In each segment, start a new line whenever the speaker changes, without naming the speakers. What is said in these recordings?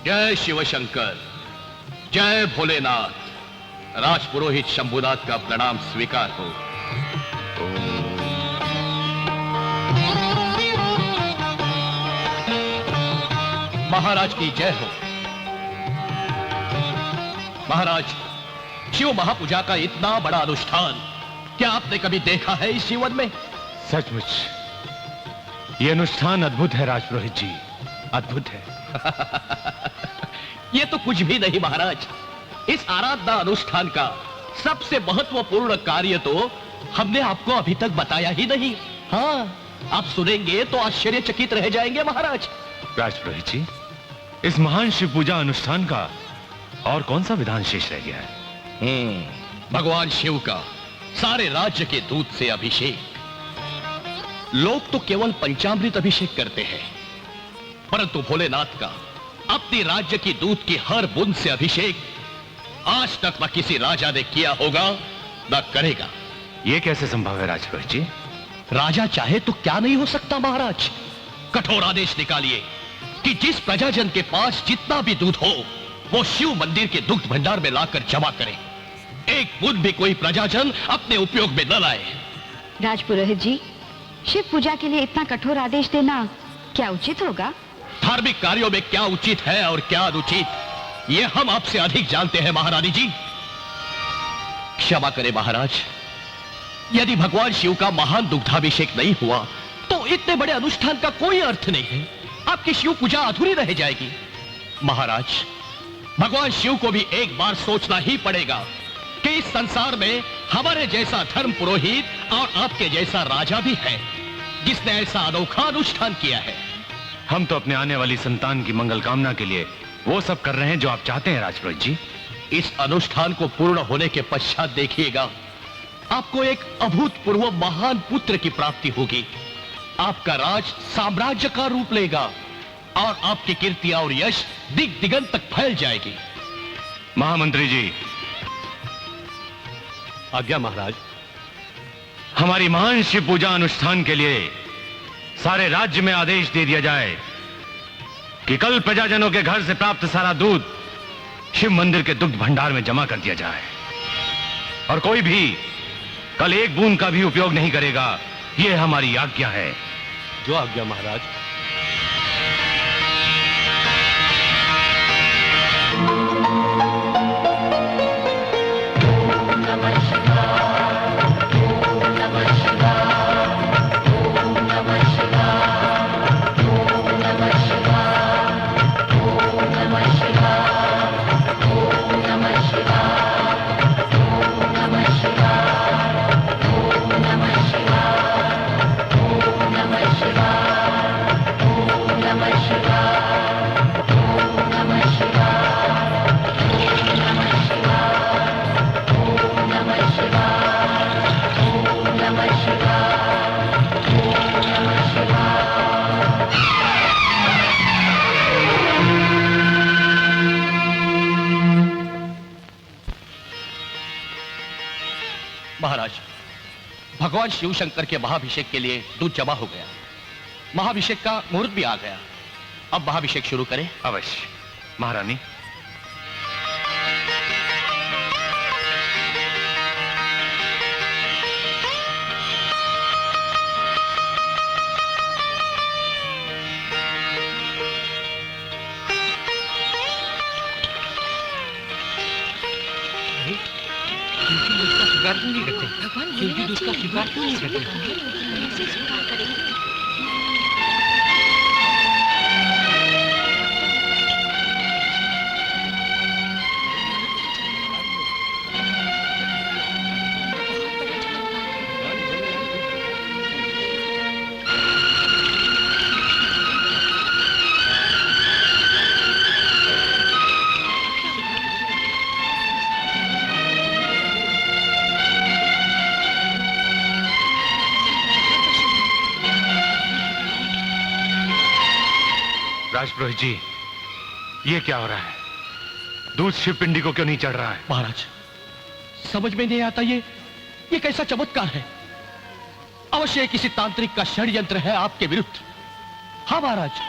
जय शिव शंकर, जय भोलेनाथ। राजपुरोहित शंभुनाथ का प्रणाम स्वीकार हो। महाराज की जय हो। महाराज, शिव महापूजा का इतना बड़ा अनुष्ठान क्या आपने कभी देखा है इस जीवन में?
सचमुच यह अनुष्ठान अद्भुत है राजपुरोहित जी, अद्भुत है।
यह तो कुछ भी नहीं महाराज। इस आराधना अनुष्ठान का सबसे महत्वपूर्ण कार्य तो हमने आपको अभी तक बताया ही नहीं। हाँ, आप सुनेंगे तो आश्चर्यचकित रह जाएंगे महाराज।
राजपुरोहित जी, इस महान शिव पूजा अनुष्ठान का और कौन सा विधान शेष रह गया है?
भगवान शिव का सारे राज्य के दूध से अभिषेक। लोग तो केवल पंचामृत अभिषेक करते हैं, परंतु भोलेनाथ का अपने राज्य की दूध की हर बूंद से अभिषेक आज तक न किसी राजा ने किया होगा न करेगा।
यह कैसे संभव है राजपुरोहित जी?
राजा चाहे तो क्या नहीं हो सकता महाराज। कठोर आदेश निकालिए कि जिस प्रजाजन के पास जितना भी दूध हो वो शिव मंदिर के दुग्ध भंडार में लाकर जमा करे। एक बूंद भी कोई प्रजाजन अपने उपयोग में न लाए।
राजपुरोहित जी, शिव पूजा के लिए इतना कठोर आदेश देना क्या उचित होगा?
धार्मिक कार्यों में क्या उचित है और क्या अनुचित, ये हम आपसे अधिक जानते हैं महारानी जी। क्षमा करें महाराज, यदि भगवान शिव का महान दुग्धाभिषेक नहीं हुआ तो इतने बड़े अनुष्ठान का कोई अर्थ नहीं है। आपकी शिव पूजा अधूरी रह जाएगी। महाराज, भगवान शिव को भी एक बार सोचना ही पड़ेगा कि इस संसार में हमारे जैसा धर्म पुरोहित और आपके जैसा राजा भी है जिसने ऐसा अनोखा अनुष्ठान किया है।
हम तो अपने आने वाली संतान की मंगल कामना के लिए वो सब कर रहे हैं जो आप चाहते हैं राजपुरोहित जी।
इस अनुष्ठान को पूर्ण होने के पश्चात देखिएगा, आपको एक अभूतपूर्व महान पुत्र की प्राप्ति होगी। आपका राज साम्राज्य का रूप लेगा और आपकी कीर्ति और यश दिग दिगंत तक फैल जाएगी।
महामंत्री जी।
आज्ञा महाराज।
हमारी महान शिव पूजा अनुष्ठान के लिए सारे राज्य में आदेश दे दिया जाए कि कल प्रजाजनों के घर से प्राप्त सारा दूध शिव मंदिर के दुग्ध भंडार में जमा कर दिया जाए और कोई भी कल एक बूंद का भी उपयोग नहीं करेगा। यह हमारी आज्ञा है।
जो आज्ञा महाराज। महाराज, भगवान शिव शंकर के महाभिषेक के लिए दूध जमा हो गया। महाभिषेक का मुहूर्त भी आ गया। अब महाभिषेक शुरू करें?
अवश्य महारानी।
स्वीकार क्यों नहीं करते? भगवान क्योंकि दूध का स्वीकार क्यों नहीं करते? कैसे स्वीकार करेंगे?
राजपुरोहित जी, ये क्या हो रहा है? दूध शिव पिंडी को क्यों नहीं चढ़ रहा है?
महाराज, समझ में नहीं आता ये कैसा चमत्कार है। अवश्य किसी तांत्रिक का षड्यंत्र है आपके विरुद्ध। हाँ महाराज।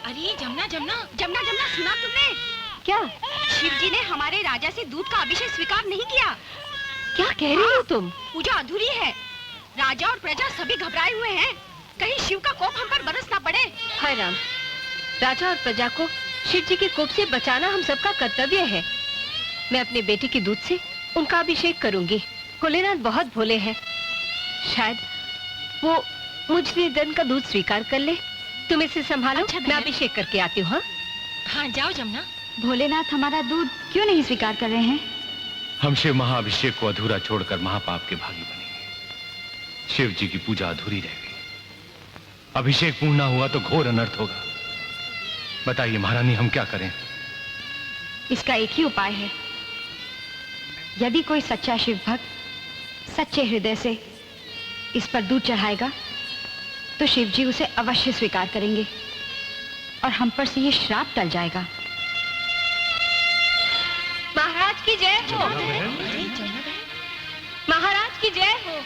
अरे जमुना जमुना जमुना जमुना, सुना तुमने? क्या?
शिव जी ने हमारे राजा से दूध का अभिषेक स्वीकार नहीं किया।
क्या कह रही हो तुम?
पूजा अधूरी है। राजा और प्रजा सभी घबराए हुए हैं, कहीं शिव का कोप हम पर बरस ना पड़े।
हाय राम, राजा और प्रजा को शिव जी के कोप से बचाना हम सबका कर्तव्य है। मैं अपने बेटे के दूध से उनका अभिषेक करूंगी। भोलेनाथ बहुत भोले हैं, शायद वो मुझ निर्धन का दूध स्वीकार कर ले। तुम इसे संभालो,
अच्छा,
मैं अभिषेक करके आती हूँ।
हाँ जाओ जमुना।
भोलेनाथ हमारा दूध क्यों नहीं स्वीकार कर रहे हैं?
हम शिव महाअभिषेक को अधूरा छोड़कर महापाप के भागी बनेंगे। शिव जी की पूजा अधूरी रह गई। अभिषेक पूर्ण ना हुआ तो घोर अनर्थ होगा। बताइए महारानी, हम क्या करें?
इसका एक ही उपाय है। यदि कोई सच्चा शिव भक्त सच्चे हृदय से इस पर दूध चढ़ाएगा तो शिव जी उसे अवश्य स्वीकार करेंगे और हम पर से ये श्राप टल जाएगा। महाराज की जय हो। महाराज की जय हो।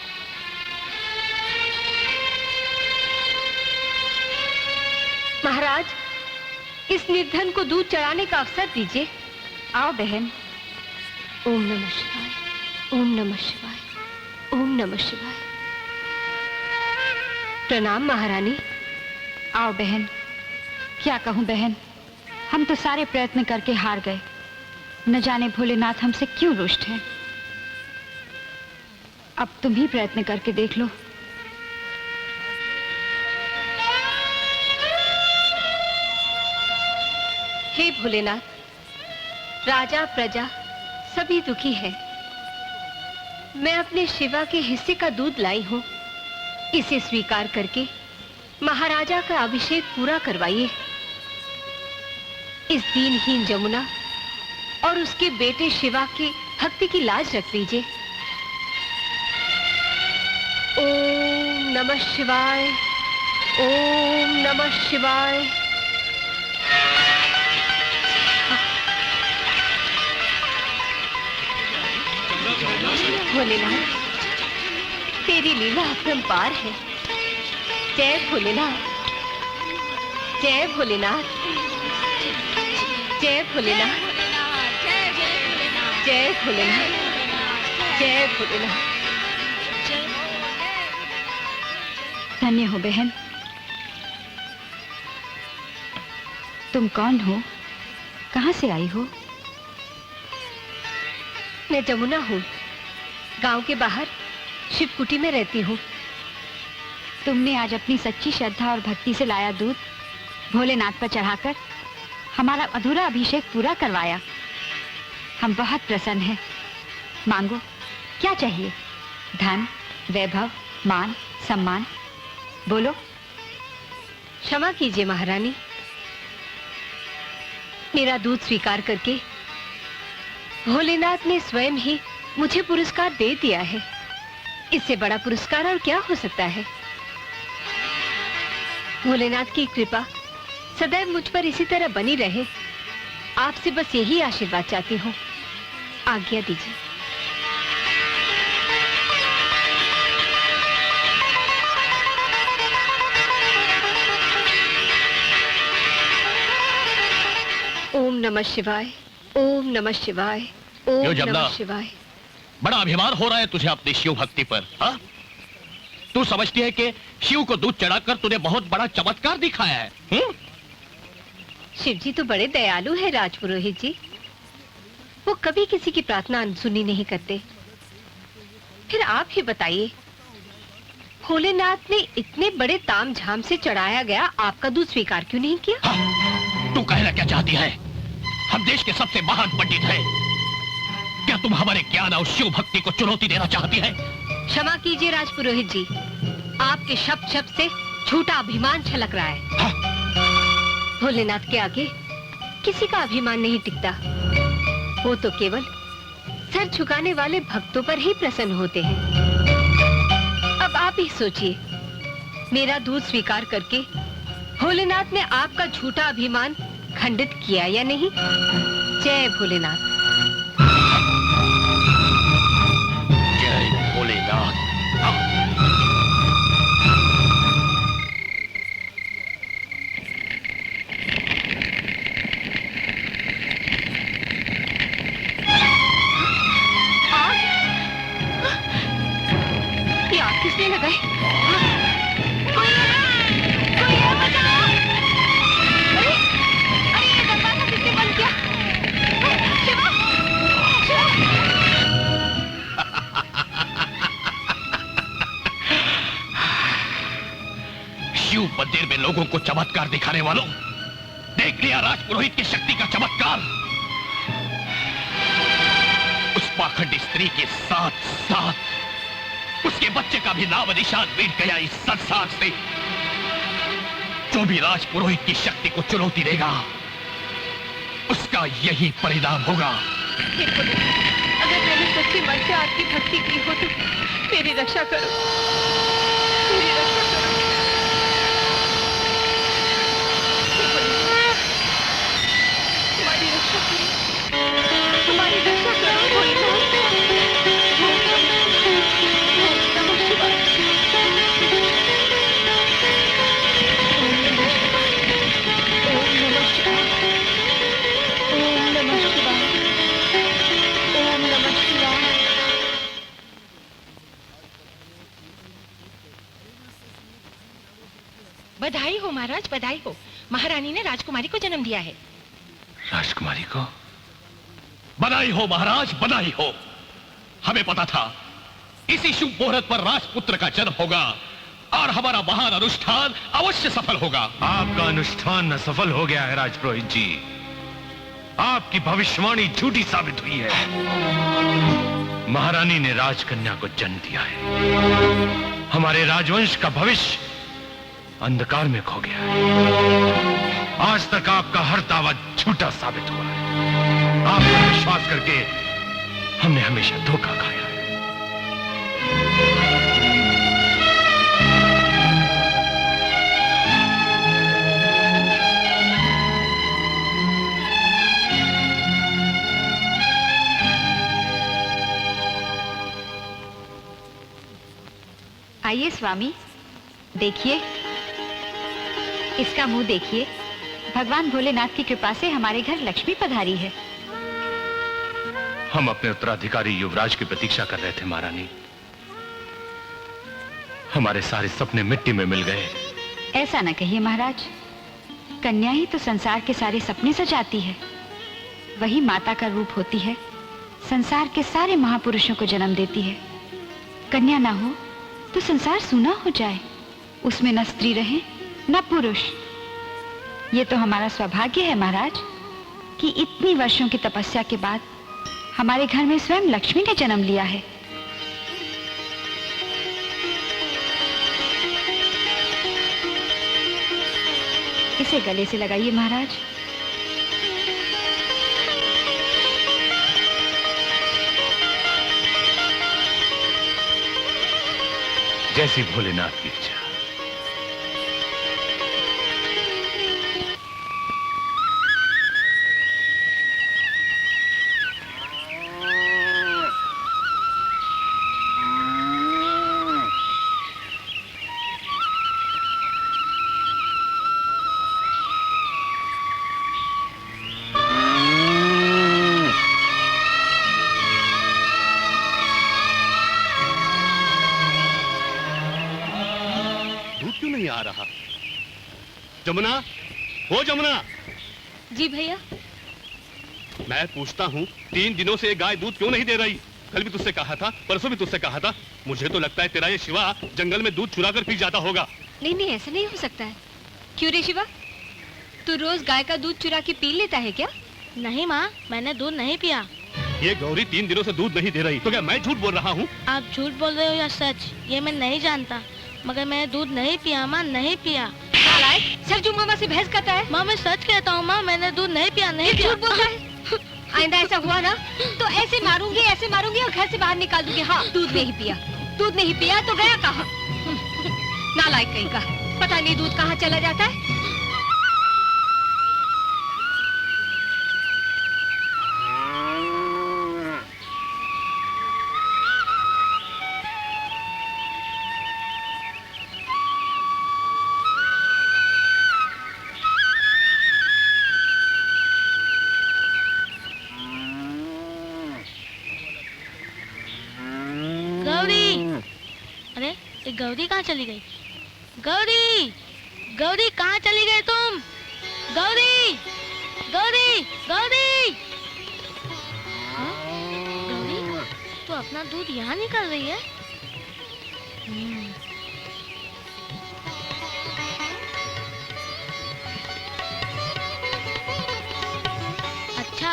महाराज, इस निर्धन को दूध चढ़ाने का अवसर दीजिए। आओ बहन। ओम नमः शिवाय, ओम नमः शिवाय, ओम नमः शिवाय। प्रणाम महारानी। आओ बहन। क्या कहूं बहन, हम तो सारे प्रयत्न करके हार गए। न जाने भोलेनाथ हमसे क्यों रुष्ट हैं। अब तुम ही प्रयत्न करके देख लो। हे भोलेनाथ, राजा प्रजा सभी दुखी हैं। मैं अपने शिवा के हिस्से का दूध लाई हूं। इसे स्वीकार करके महाराजा का अभिषेक पूरा करवाइए। इस दीनहीन जमुना और उसके बेटे शिवा की भक्ति की लाज रख लीजिए। ओम नमः शिवाय, ओम नमः शिवाय। भोलेनाथ, तेरी लीला अपरंपार है। जय भोलेनाथ, जय भोलेनाथ, जय भोलेनाथ, जय भोलेनाथ, जय भोलेनाथ। धन्य हो बहन। तुम कौन हो? कहां से आई हो? मैं जमुना हूँ। गांव के बाहर शिवकुटी में रहती हूँ। तुमने आज अपनी सच्ची श्रद्धा और भक्ति से लाया दूध भोलेनाथ पर चढ़ाकर हमारा अधूरा अभिषेक पूरा करवाया। हम बहुत प्रसन्न हैं। मांगो, क्या चाहिए? धन, वैभव, मान, सम्मान? बोलो। क्षमा कीजिए महारानी, मेरा दूध स्वीकार करके भोलेनाथ ने स्वयं ही मुझे पुरस्कार दे दिया है। इससे बड़ा पुरस्कार और क्या हो सकता है? भोलेनाथ की कृपा सदैव मुझ पर इसी तरह बनी रहे। आपसे बस यही आशीर्वाद चाहती हूँ। आज्ञा दीजिए। ओम नमः शिवाय, ओम नमः शिवाय, ओम नमः शिवाय।
बड़ा अभिमान हो रहा है तुझे अपनी शिव भक्ति पर, हाँ? तू समझती है कि शिव को दूध चढ़ाकर तूने बहुत बड़ा चमत्कार दिखाया है, हुँ?
शिव जी तो बड़े दयालु है राजपुरोहित जी। वो कभी किसी की प्रार्थना अनसुनी नहीं करते। फिर आप ही बताइए, भोलेनाथ ने इतने बड़े तामझाम से चढ़ाया गया आपका दूध स्वीकार क्यों नहीं किया?
हाँ, तू कहना क्या चाहती है? हम देश के सबसे महान पंडित हैं। क्या तुम हमारे ज्ञान और शिव भक्ति को चुनौती देना चाहती है?
क्षमा कीजिए राजपुरोहित जी, आपके शब्द शब्द से झूठा अभिमान छलक रहा है।
हाँ?
भोलेनाथ के आगे किसी का अभिमान नहीं टिकता। वो तो केवल सर झुकाने वाले भक्तों पर ही प्रसन्न होते हैं। अब आप ही सोचिए, मेरा दूध स्वीकार करके भोलेनाथ ने आपका झूठा अभिमान खंडित किया या नहीं? जय भोलेनाथ।
जय भोलेनाथ। मंदिर में लोगों को चमत्कार दिखाने वालों, देख लिया राजपुरोहित की शक्ति का चमत्कार। उस पाखंडी स्त्री के साथ साथ उसके बच्चे का भी नाम निशान मिट गया इस संसार से। जो भी राजपुरोहित की शक्ति को चुनौती देगा, उसका यही परिणाम होगा।
अगर मैंने सच्चे मन से आपकी भक्ति की हो तो मेरी रक्षा करो, मेरी रक्षा करो। हमारी रक्षा करो, हमारी रक्षा करो भोलेनाथ। नमः शिवाय। ओम नमः शिवाय। ओम नमः शिवाय। ओम नमः शिवाय। बधाई हो महाराज, बधाई हो। महारानी ने राजकुमारी को जन्म दिया है।
राजकुमारी को?
बधाई हो महाराज, बधाई हो। हमें पता था इसी शुभ मुहूर्त पर राजपुत्र का जन्म होगा और हमारा महान अनुष्ठान अवश्य सफल होगा।
आपका अनुष्ठान न सफल हो गया है राजपुरोहित जी। आपकी भविष्यवाणी झूठी साबित हुई है। महारानी ने राजकन्या को जन्म दिया है। हमारे राजवंश का भविष्य अंधकार में खो गया है। आज तक आपका हर दावा झूठा साबित हुआ है। आप पर विश्वास करके हमने हमेशा धोखा खाया है।
आइए स्वामी, देखिए, इसका मुंह देखिए। भगवान भोलेनाथ की कृपा से हमारे घर लक्ष्मी पधारी है।
हम अपने उत्तराधिकारी युवराज की प्रतीक्षा कर रहे थे महारानी। हमारे सारे सपने मिट्टी में मिल गए।
ऐसा न कहिए महाराज, कन्या ही तो संसार के सारे सपने सजाती है। वही माता का रूप होती है, संसार के सारे महापुरुषों को जन्म देती है। कन्या ना हो तो संसार सूना हो जाए, उसमें न स्त्री रहे न पुरुष। ये तो हमारा सौभाग्य है महाराज कि इतनी वर्षों की तपस्या के बाद हमारे घर में स्वयं लक्ष्मी ने जन्म लिया है। इसे गले से लगाइए महाराज।
जैसी भोलेनाथ की इच्छा।
आ रहा। जमुना, हो जमुना।
जी भैया।
मैं पूछता हूँ 3 दिनों से गाय दूध क्यों नहीं दे रही? कल भी तुझसे कहा था, परसों भी तुझसे कहा था। मुझे तो लगता है तेरा ये शिवा जंगल में दूध चुरा कर पी जाता होगा।
नहीं नहीं, ऐसा नहीं हो सकता है। क्यों रे शिवा, तू रोज गाय का दूध चुरा के पी लेता है क्या?
नहीं माँ, मैंने दूध नहीं पिया।
ये गौरी 3 दिनों से दूध नहीं दे रही, तो क्या मैं झूठ बोल रहा हूँ?
आप झूठ बोल रहे हो या सच, ये मैं नहीं जानता, मगर मैंने दूध नहीं पिया माँ, नहीं पिया।
सरजू मामा से बहस करता है।
माँ मैं सच कहता हूँ माँ, मैंने दूध नहीं पिया, नहीं पिया।
झूठ बोलता है। आइंदा ऐसा हुआ ना तो ऐसे मारूंगी और घर से बाहर निकाल दूंगी। हाँ, दूध नहीं पिया, दूध नहीं पिया तो गया कहाँ? नालायक कहीं का, पता नहीं दूध कहाँ चला जाता है।
गौरी कहाँ चली गई? गौरी, गौरी कहाँ चली गई तुम? गौरी, गौरी, गौरी। हाँ? गौरी, तो अपना दूध यहाँ निकाल रही है?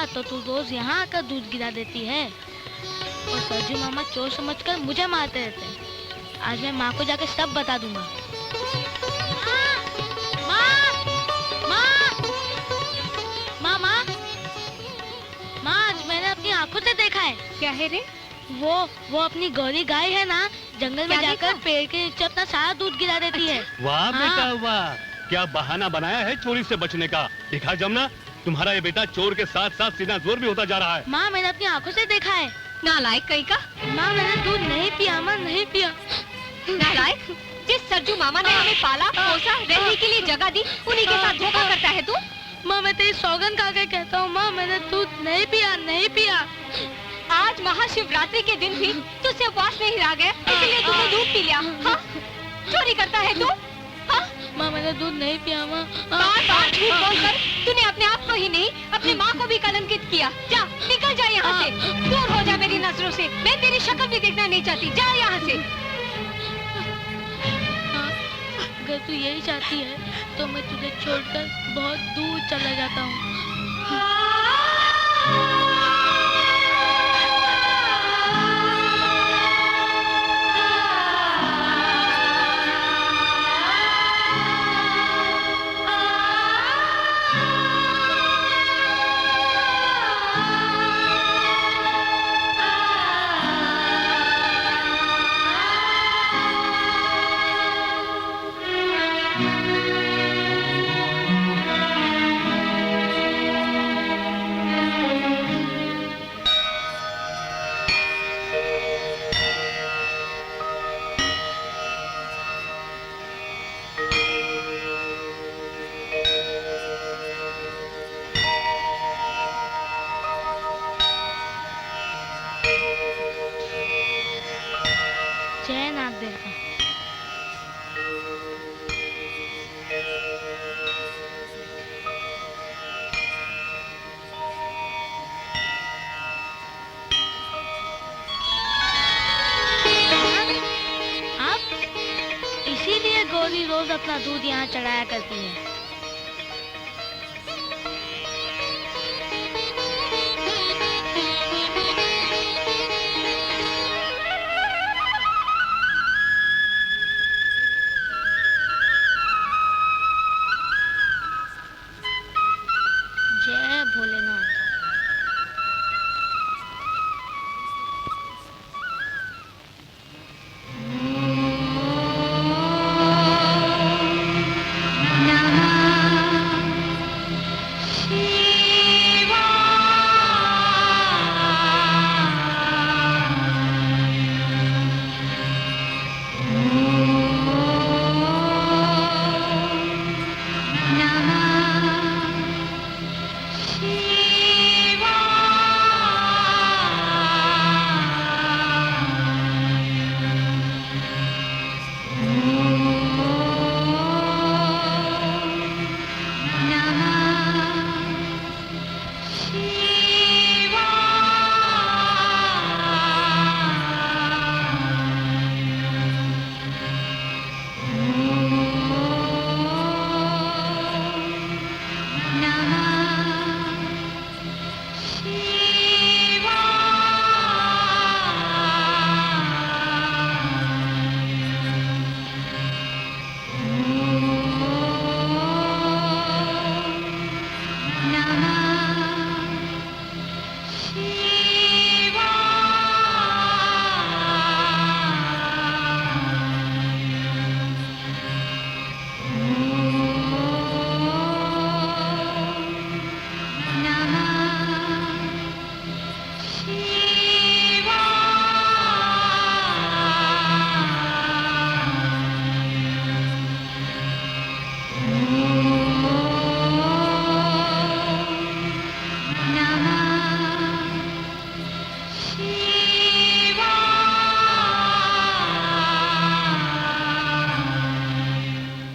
तो तू रोज यहाँ आकर दूध गिरा देती है और सरजू मामा चोर समझकर मुझे मारते रहते हैं। आज मैं माँ को जाकर सब बता दूंगा। माँ, आज मैंने अपनी आंखों से देखा है।
क्या है रे?
वो अपनी गौरी गाय है ना, जंगल में
क्या
जाकर
देखा?
पेड़ के नीचे अपना सारा दूध गिरा देती है।
वाह
हाँ।
बेटा वाह, क्या बहाना बनाया है चोरी से बचने का। दिखा जमुना, तुम्हारा ये बेटा चोर के साथ साथ सीना जोर भी होता जा रहा है।
माँ, मैंने अपनी आंखों से देखा है।
नालायक कहीं का।
माँ, मैंने दूध नहीं पिया, माँ नहीं पिया।
नालायक, जिस सरजू मामा ने हमें पाला पोसा रहने के लिए जगह दी, उन्हीं के साथ धोखा करता है तू।
माँ, मैं तेरी सौगंध खा के कहता हूँ, माँ मैंने दूध नहीं पिया, नहीं पिया।
आज महाशिवरात्रि के दिन भी तुझसे उपवास नहीं रह गया, इसलिए तूने दूध पी लिया। हाँ? चोरी करता है तू? हाँ?
माँ, मैंने दूध नहीं पिया। माँ,
बार बार झूठ बोलकर तूने अपने आप को ही नहीं, अपनी माँ को भी कलंकित किया। जा, निकल जा यहाँ से, दूर हो जा मेरी नजरों से। मैं तेरी शक्ल भी देखना नहीं चाहती, जा यहाँ से।
अगर तू यही चाहती है तो मैं तुझे छोड़कर बहुत दूर चला जाता हूँ। जय नाग देवता। आप इसीलिए गौरी रोज अपना दूध यहाँ चढ़ाया करती है। जय भोलेनाथ।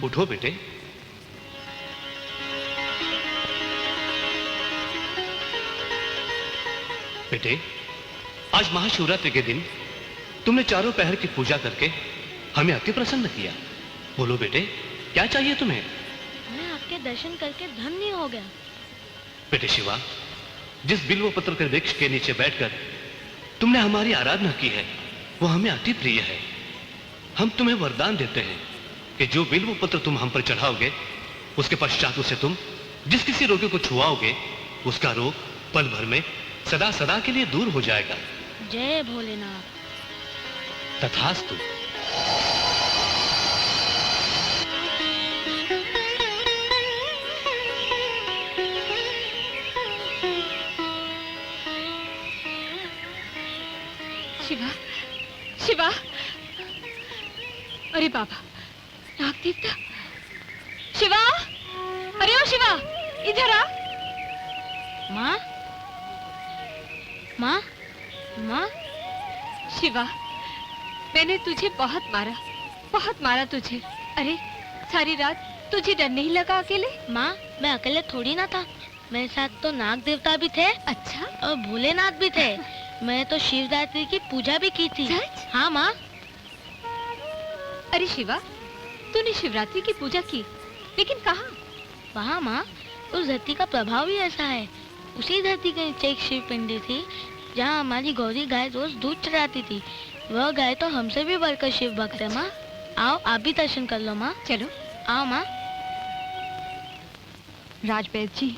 उठो बेटे। बेटे, आज महाशिवरात्रि के दिन तुमने चारों पहर की पूजा करके हमें अति प्रसन्न किया। बोलो बेटे, क्या चाहिए तुम्हें?
मैं आपके दर्शन करके धन्य हो गया।
बेटे शिवा, जिस बिल्व पत्र के वृक्ष के नीचे बैठकर तुमने हमारी आराधना की है वो हमें अति प्रिय है। हम तुम्हें वरदान देते हैं कि जो बिल्व पत्र तुम हम पर चढ़ाओगे उसके पश्चात उसे तुम जिस किसी रोगी को छुआओगे उसका रोग पल भर में सदा सदा के लिए दूर हो जाएगा।
जय भोलेनाथ।
तथास्तु।
शिवा, शिवा, अरे बाबा, नाग देवता, शिवा, अरे ओ शिवा, इधर आ।
माँ, माँ, माँ।
शिवा, मैंने तुझे बहुत मारा तुझे। अरे सारी रात तुझे डर नहीं लगा अकेले?
माँ, मैं अकेले थोड़ी ना था, मेरे साथ तो नाग देवता भी थे।
अच्छा,
और भोलेनाथ भी थे। मैं तो शिवरात्रि की पूजा भी की थी।
सच?
हाँ माँ।
अरे शिवा, तूने शिवरात्रि की पूजा की, लेकिन कहाँ?
वहाँ माँ, उस धरती का प्रभाव ही ऐसा है। उसी धरती के नीचे एक शिव पिंडी थी जहाँ हमारी गौरी गाय रोज दूध चढ़ाती थी। वह गाय तो हमसे भी बढ़कर शिव भक्त है माँ। आओ आप भी दर्शन कर लो माँ।
चलो।
आओ माँ।
राजवैद्य जी।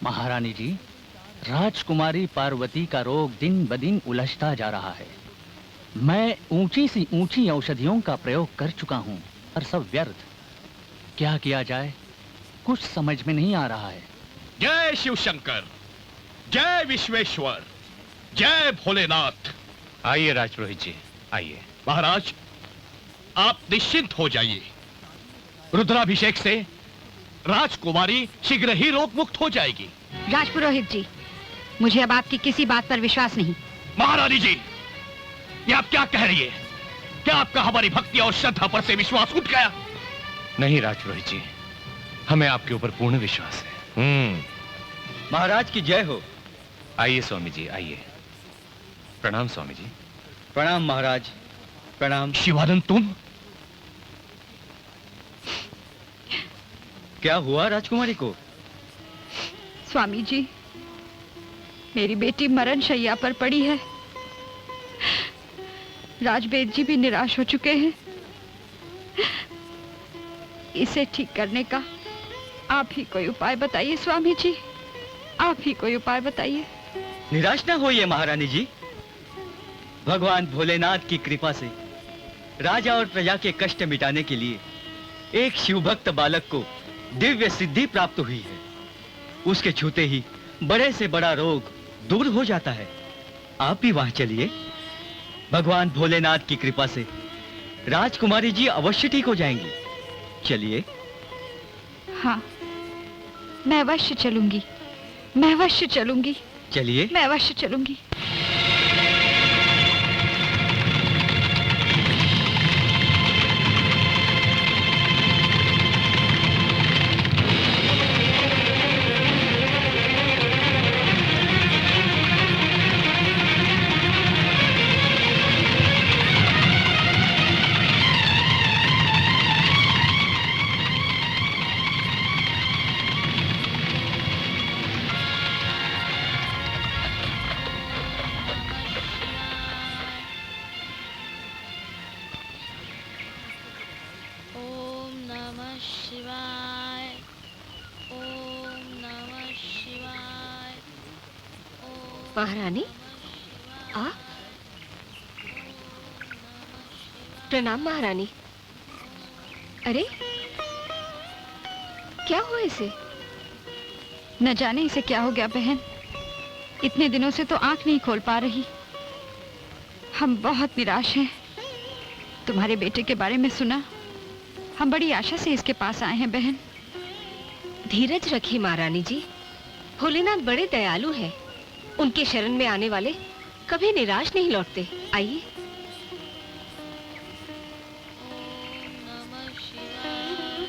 महारानी जी, राजकुमारी पार्वती का रोग दिन ब दिन उलझता जा रहा है। मैं ऊंची सी ऊंची औषधियों का प्रयोग कर चुका हूँ, पर सब व्यर्थ। क्या किया जाए, कुछ समझ में नहीं आ रहा है।
जय शिव शंकर, जय विश्वेश्वर, जय भोलेनाथ।
आइए राजपुरोहित जी, आइए।
महाराज, आप निश्चिंत हो जाइए। रुद्राभिषेक से राजकुमारी शीघ्र ही रोग मुक्त हो जाएगी।
राजपुरोहित जी, मुझे अब आपकी किसी बात पर विश्वास नहीं।
महारानी जी, ये आप क्या कह रही है? क्या आपका हमारी भक्ति और श्रद्धा पर से विश्वास उठ गया?
नहीं राजपुरोहित जी, हमें आपके ऊपर पूर्ण विश्वास है।
महाराज की जय हो।
आइए स्वामी जी, आइए। प्रणाम स्वामी जी।
प्रणाम महाराज, प्रणाम।
शिवानंद, तुम?
क्या हुआ राजकुमारी को?
स्वामी जी, मेरी बेटी मरण शैया पर पड़ी है। राजवेद जी भी निराश हो चुके हैं। इसे ठीक करने का आप ही कोई उपाय बताइए स्वामी जी, आप ही कोई उपाय बताइए।
निराश न होइए महारानी जी। भगवान भोलेनाथ की कृपा से राजा और प्रजा के कष्ट मिटाने के लिए एक शिवभक्त बालक को दिव्य सिद्धि प्राप्त हुई है। उसके छूते ही बड़े से बड़ा रोग दूर हो जाता है। आप भी वहां चलिए। भगवान भोलेनाथ की कृपा से राजकुमारी जी अवश्य ठीक हो जाएंगी। चलिए।
हाँ, मैं अवश्य चलूंगी, मैं अवश्य चलूंगी।
चलिए।
मैं अवश्य चलूंगी।
महारानी, आ? प्रणाम महारानी। अरे क्या हुआ इसे?
न जाने इसे क्या हो गया बहन, इतने दिनों से तो आंख नहीं खोल पा रही। हम बहुत निराश हैं। तुम्हारे बेटे के बारे में सुना, हम बड़ी आशा से इसके पास आए हैं बहन।
धीरज रखिए महारानी जी, भोलेनाथ बड़े दयालु हैं। उनके शरण में आने वाले कभी निराश नहीं लौटते। आइए।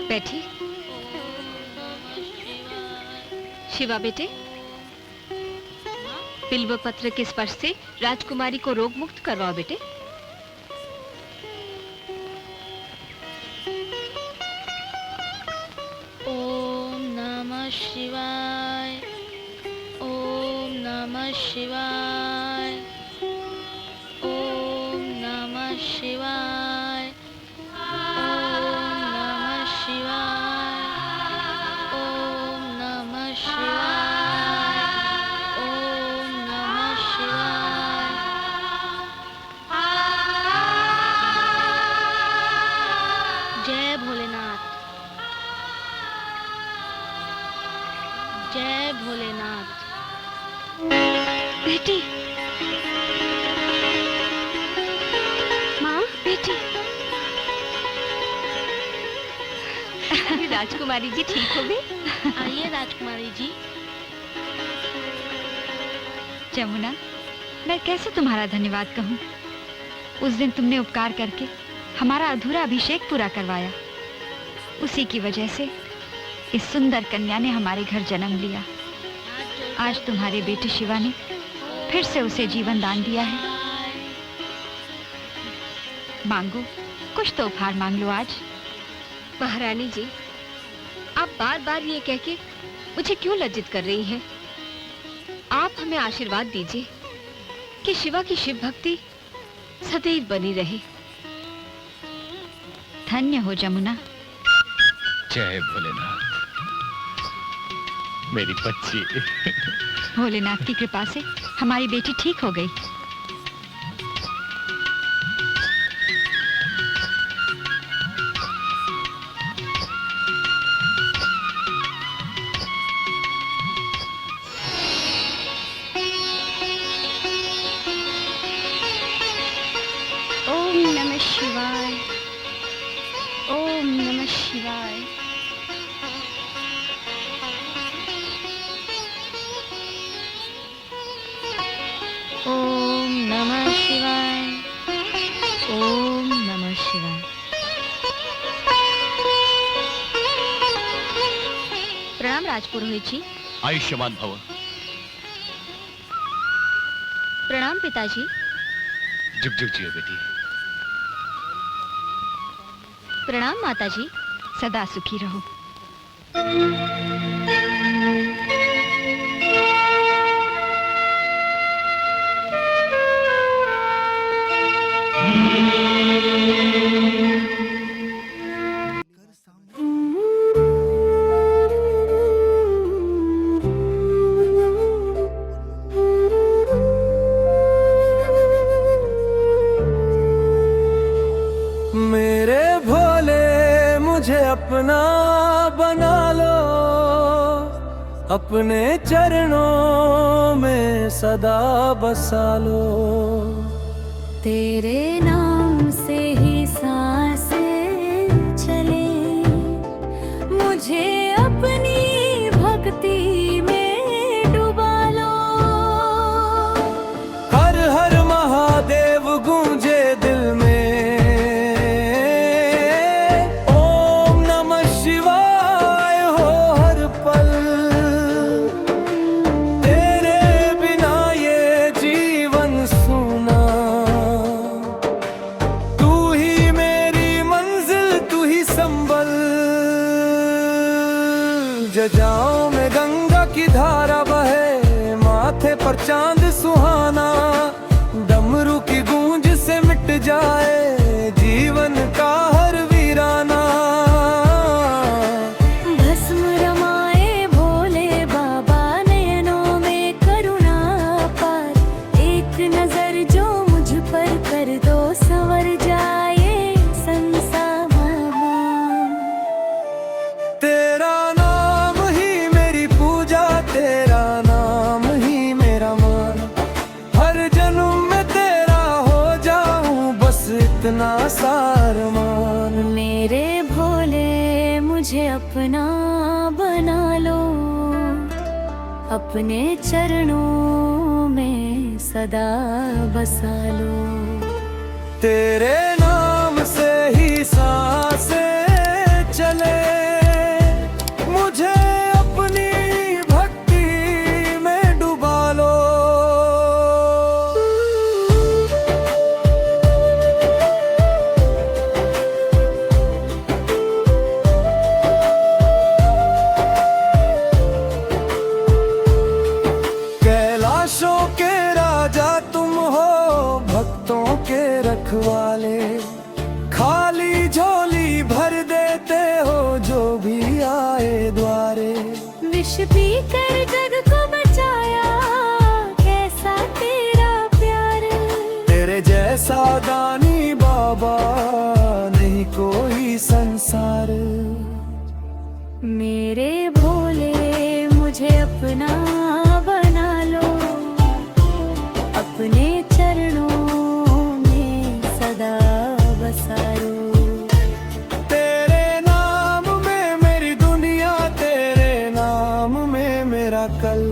बैठिए। शिवा बेटे, बिल्व पत्र के स्पर्श से राजकुमारी को रोग मुक्त करवाओ बेटे।
ओम नमः शिवाय। ओम नमः शिवाय, ओम नमः शिवाय, ओम नमः शिवाय, ओम नमः शिवाय, ओम नमः शिवाय। जय भोलेनाथ, जय भोलेनाथ।
बेटी, माँ, बेटी। राजकुमारी जी ठीक हो गई?
आइए राजकुमारी जी।
जमुना, मैं कैसे तुम्हारा धन्यवाद कहूँ? उस दिन तुमने उपकार करके हमारा अधूरा अभिषेक पूरा करवाया। उसी की वजह से इस सुंदर कन्या ने हमारे घर जन्म लिया। आज तुम्हारे बेटे शिवा ने फिर से उसे जीवन दान दिया है। मांगो, कुछ तो उपहार मांग लो आज।
महारानी जी, आप बार बार ये कह के मुझे क्यों लज्जित कर रही हैं? आप हमें आशीर्वाद दीजिए कि शिवा की शिव भक्ति सदैव बनी रहे।
धन्य हो जमुना।
जय भोलेनाथ, मेरी बच्ची।
भोलेनाथ की कृपा से हमारी बेटी ठीक हो गई।
ओम नमः शिवाय, ओम नमः शिवाय। ओम नमः शिवाय,
ओम नमः शिवाय।
प्रणाम राजपुरोहित जी।
आयुष्मान भव।
प्रणाम पिताजी।
जुग जुग जियो बेटी।
प्रणाम माताजी।
सदा सुखी रहो।
मेरे भोले मुझे अपना बना लो, अपने चरणों में सदा बसा लो।
तेरे नाम से ही सांसें चले, मुझे अपनी भक्ति में डुबा लो।
हर हर महादेव गूंजे दिल में, ओम नमः शिवाय हो हर पल। तेरे बिना ये जीवन सूना, तू ही मेरी मंजिल, तू ही संबल। जजाओं में गंगा की धारा बहे, माथे पर चांद सुहाना। डमरू की गूंज से मिट जाए जीवन का हर वीराना।
भस्म रमाए भोले बाबा नयनों में करुणा पार। एक नजर जो मुझ पर कर दो, संवर जाए संसार।
तेरा नाम ही मेरी पूजा, तेरा नाम ही मेरा मान। हर जन्म में तेरा हो जाऊं, बस इतना सार मान।
मेरे भोले मुझे अपना बना लो, अपने चरणों में सदा बसा लो।
तेरे नाम से ही सांसें चले, मुझे अपनी भक्ति में डुबा लो। कैलाश रखवाले, खाली झोली भर देते हो जो भी आए द्वारे।
विष पीकर जग को बचाया, कैसा तेरा प्यार।
तेरे जैसा दानी बाबा नहीं कोई संसार।
मेरे भोले मुझे अपना बना लो, अपने चरणों में सदा बसा लो।
तेरे नाम में मेरी दुनिया, तेरे नाम में मेरा कल।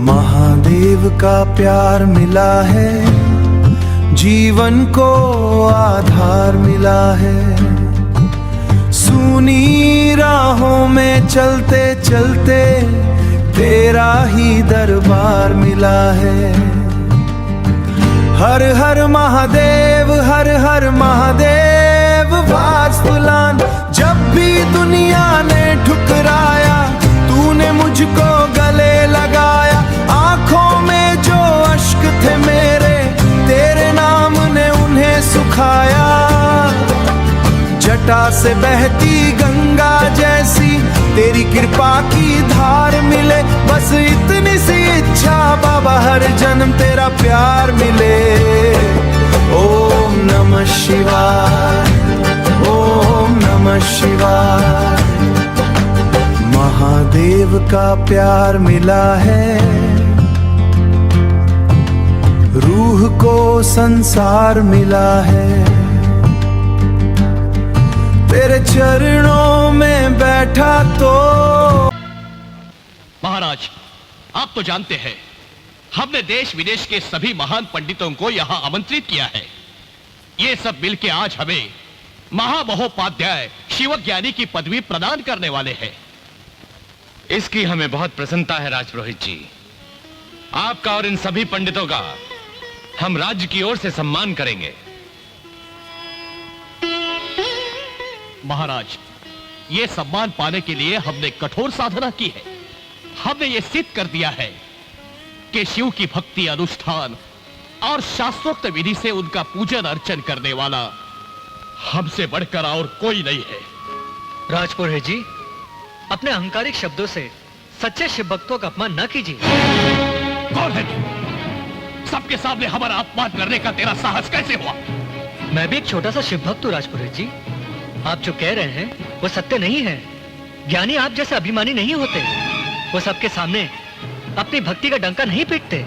महादेव का प्यार मिला है, जीवन को आधार मिला है। सूनी राहों में चलते चलते तेरा ही दरबार मिला है। हर हर महादेव, हर हर महादेव वास्तुलान। जब भी दुनिया ने ठुकराया, तूने मुझको गले लगाया। आंखों में जो अश्क थे मेरे, तेरे नाम ने उन्हें सुखाया। जटा से बहती गंगा जैसी तेरी कृपा की धार मिले। बस इतनी सी इच्छा बाबा, हर जन्म तेरा प्यार मिले। ओम नमः शिवाय, ओम नमः शिवाय। महादेव का प्यार मिला है, रूह को संसार मिला है। तेरे चरणों में बैठा तो।
महाराज, आप तो जानते हैं हमने देश विदेश के सभी महान पंडितों को यहां आमंत्रित किया है। ये सब मिलके आज हमें महामहोपाध्याय शिवज्ञानी की पदवी प्रदान करने वाले हैं।
इसकी हमें बहुत प्रसन्नता है राजपुरोहित जी। आपका और इन सभी पंडितों का हम राज्य की ओर से सम्मान करेंगे।
महाराज, ये सम्मान पाने के लिए हमने कठोर साधना की है। हमने ये सिद्ध कर दिया है कि शिव की भक्ति, अनुष्ठान और शास्त्रोक्त विधि से उनका पूजन अर्चन करने वाला हमसे बढ़कर और कोई नहीं है।
राजपुरोहित जी, अपने अहंकारिक शब्दों से सच्चे शिव भक्तों का अपमान न कीजिए।
कौन है तू? सबके सामने हमारा अपमान करने का तेरा साहस कैसे हुआ?
मैं भी एक छोटा सा शिव भक्त हूँ राजपुरोहित जी। आप जो कह रहे हैं वो सत्य नहीं है। ज्ञानी आप जैसे अभिमानी नहीं होते। वो सबके सामने अपनी भक्ति का डंका नहीं पीटते।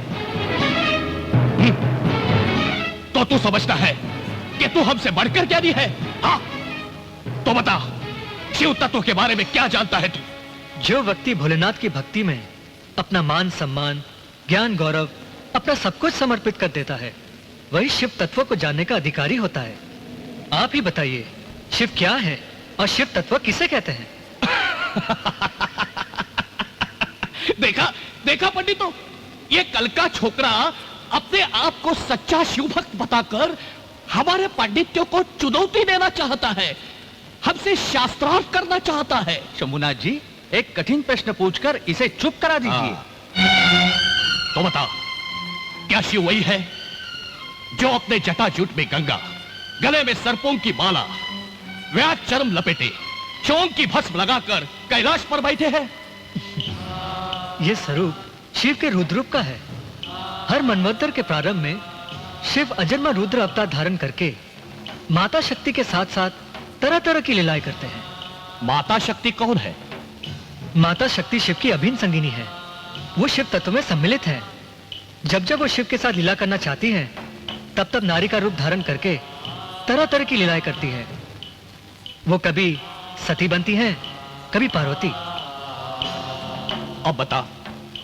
तो तू समझता है कि तू हमसे बढ़कर ज्ञानी है? हाँ, तो बता, शिव तत्व के बारे में क्या जानता है तू?
जो व्यक्ति भोलेनाथ की भक्ति में अपना मान सम्मान, ज्ञान गौरव, अपना सब कुछ समर्पित कर देता है, वही शिव तत्व को जानने का अधिकारी होता है। आप ही बताइए, शिव क्या है और शिव तत्व किसे कहते हैं?
देखा देखा पंडितों, ये कल का छोकरा अपने आप को सच्चा शिव भक्त बताकर हमारे पांडित्यों को चुनौती देना चाहता है, हमसे शास्त्रार्थ करना चाहता है।
शंभुनाथ जी, एक कठिन प्रश्न पूछकर इसे चुप करा दीजिए।
तो बता, क्या शिव वही है जो अपने जटाजूट में गंगा, गले में सर्पों की माला, व्याज चर्म लपेटे, चोंग की भस्म लगाकर कैलाश पर बैठे हैं?
यह स्वरूप शिव के रुद्र का है। हर मनवंतर के प्रारंभ में शिव अजन्मा रुद्र अवतार धारण करके माता शक्ति के साथ साथ तरह तरह की लीलाएं करते हैं।
माता शक्ति कौन है?
माता शक्ति शिव की अभिन्न संगिनी है। वो शिव तत्व में सम्मिलित है। जब जब वो शिव के साथ लीला करना चाहती हैं, तब तब नारी का रूप धारण करके तरह तरह की लीलाएं करती है। वो कभी सती बनती हैं, कभी पार्वती।
अब बता,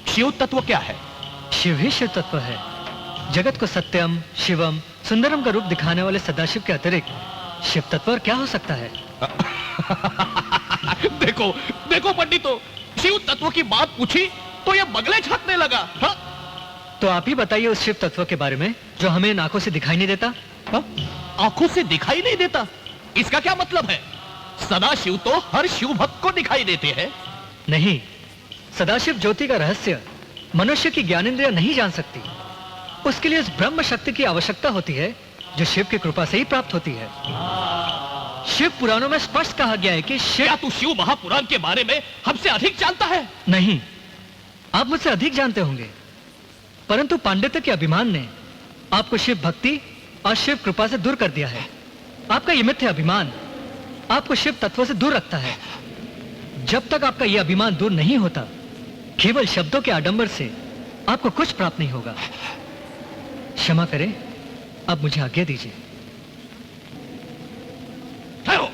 शिव तत्व क्या है?
शिव ही शिव तत्व है। जगत को सत्यम, शिवम, सुंदरम का रूप दिखाने वाले सदाशिव के अतिरिक्त शिव तत्व और क्या हो सकता है?
देखो देखो पंडितों, शिव तत्व की बात पूछी तो ये बगले छाटने लगा। हाँ?
तो आप ही बताइए उस शिव तत्व के बारे में जो हमें इन आंखों से दिखाई नहीं देता।
हाँ? आंखों से दिखाई नहीं देता, इसका क्या मतलब है? सदाशिव तो हर शिव भक्त को दिखाई देते हैं।
नहीं, सदाशिव ज्योति का रहस्य मनुष्य की ज्ञानेंद्रिय नहीं जान सकती। उसके लिए उस ब्रह्म शक्ति की आवश्यकता होती है जो शिव की कृपा से ही प्राप्त होती है। शिव पुराणों में स्पष्ट कहा गया है कि
क्या तू शिव महापुराण के बारे में हमसे अधिक जानता है?
नहीं, आप मुझसे अधिक जानते होंगे, परंतु पांडित्य के अभिमान ने आपको शिव भक्ति और शिव कृपा से दूर कर दिया है। आपका यह मिथ्या अभिमान आपको शिव तत्व से दूर रखता है। जब तक आपका यह अभिमान दूर नहीं होता, केवल शब्दों के आडंबर से आपको कुछ प्राप्त नहीं होगा। क्षमा करें, अब मुझे आज्ञा दीजिए।
ठहरो,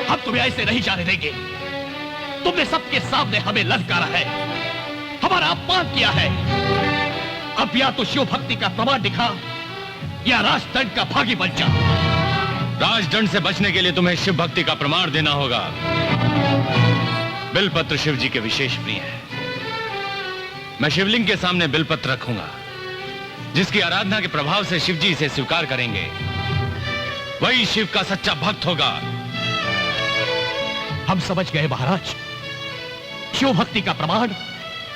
हम तुम्हें ऐसे नहीं जाने देंगे। तुमने सबके सामने हमें ललकारा है, हमारा अपमान किया है। अब या तो शिव भक्ति का प्रमाण दिखा या राजदंड का भागी बन जा।
राजदंड से बचने के लिए तुम्हें शिव भक्ति का प्रमाण देना होगा। बिलपत्र शिव जी के विशेष प्रिय है। मैं शिवलिंग के सामने बिलपत्र रखूंगा। जिसकी आराधना के प्रभाव से शिव जी इसे स्वीकार करेंगे, वही शिव का सच्चा भक्त होगा।
हम समझ गए महाराज, शिव भक्ति का प्रमाण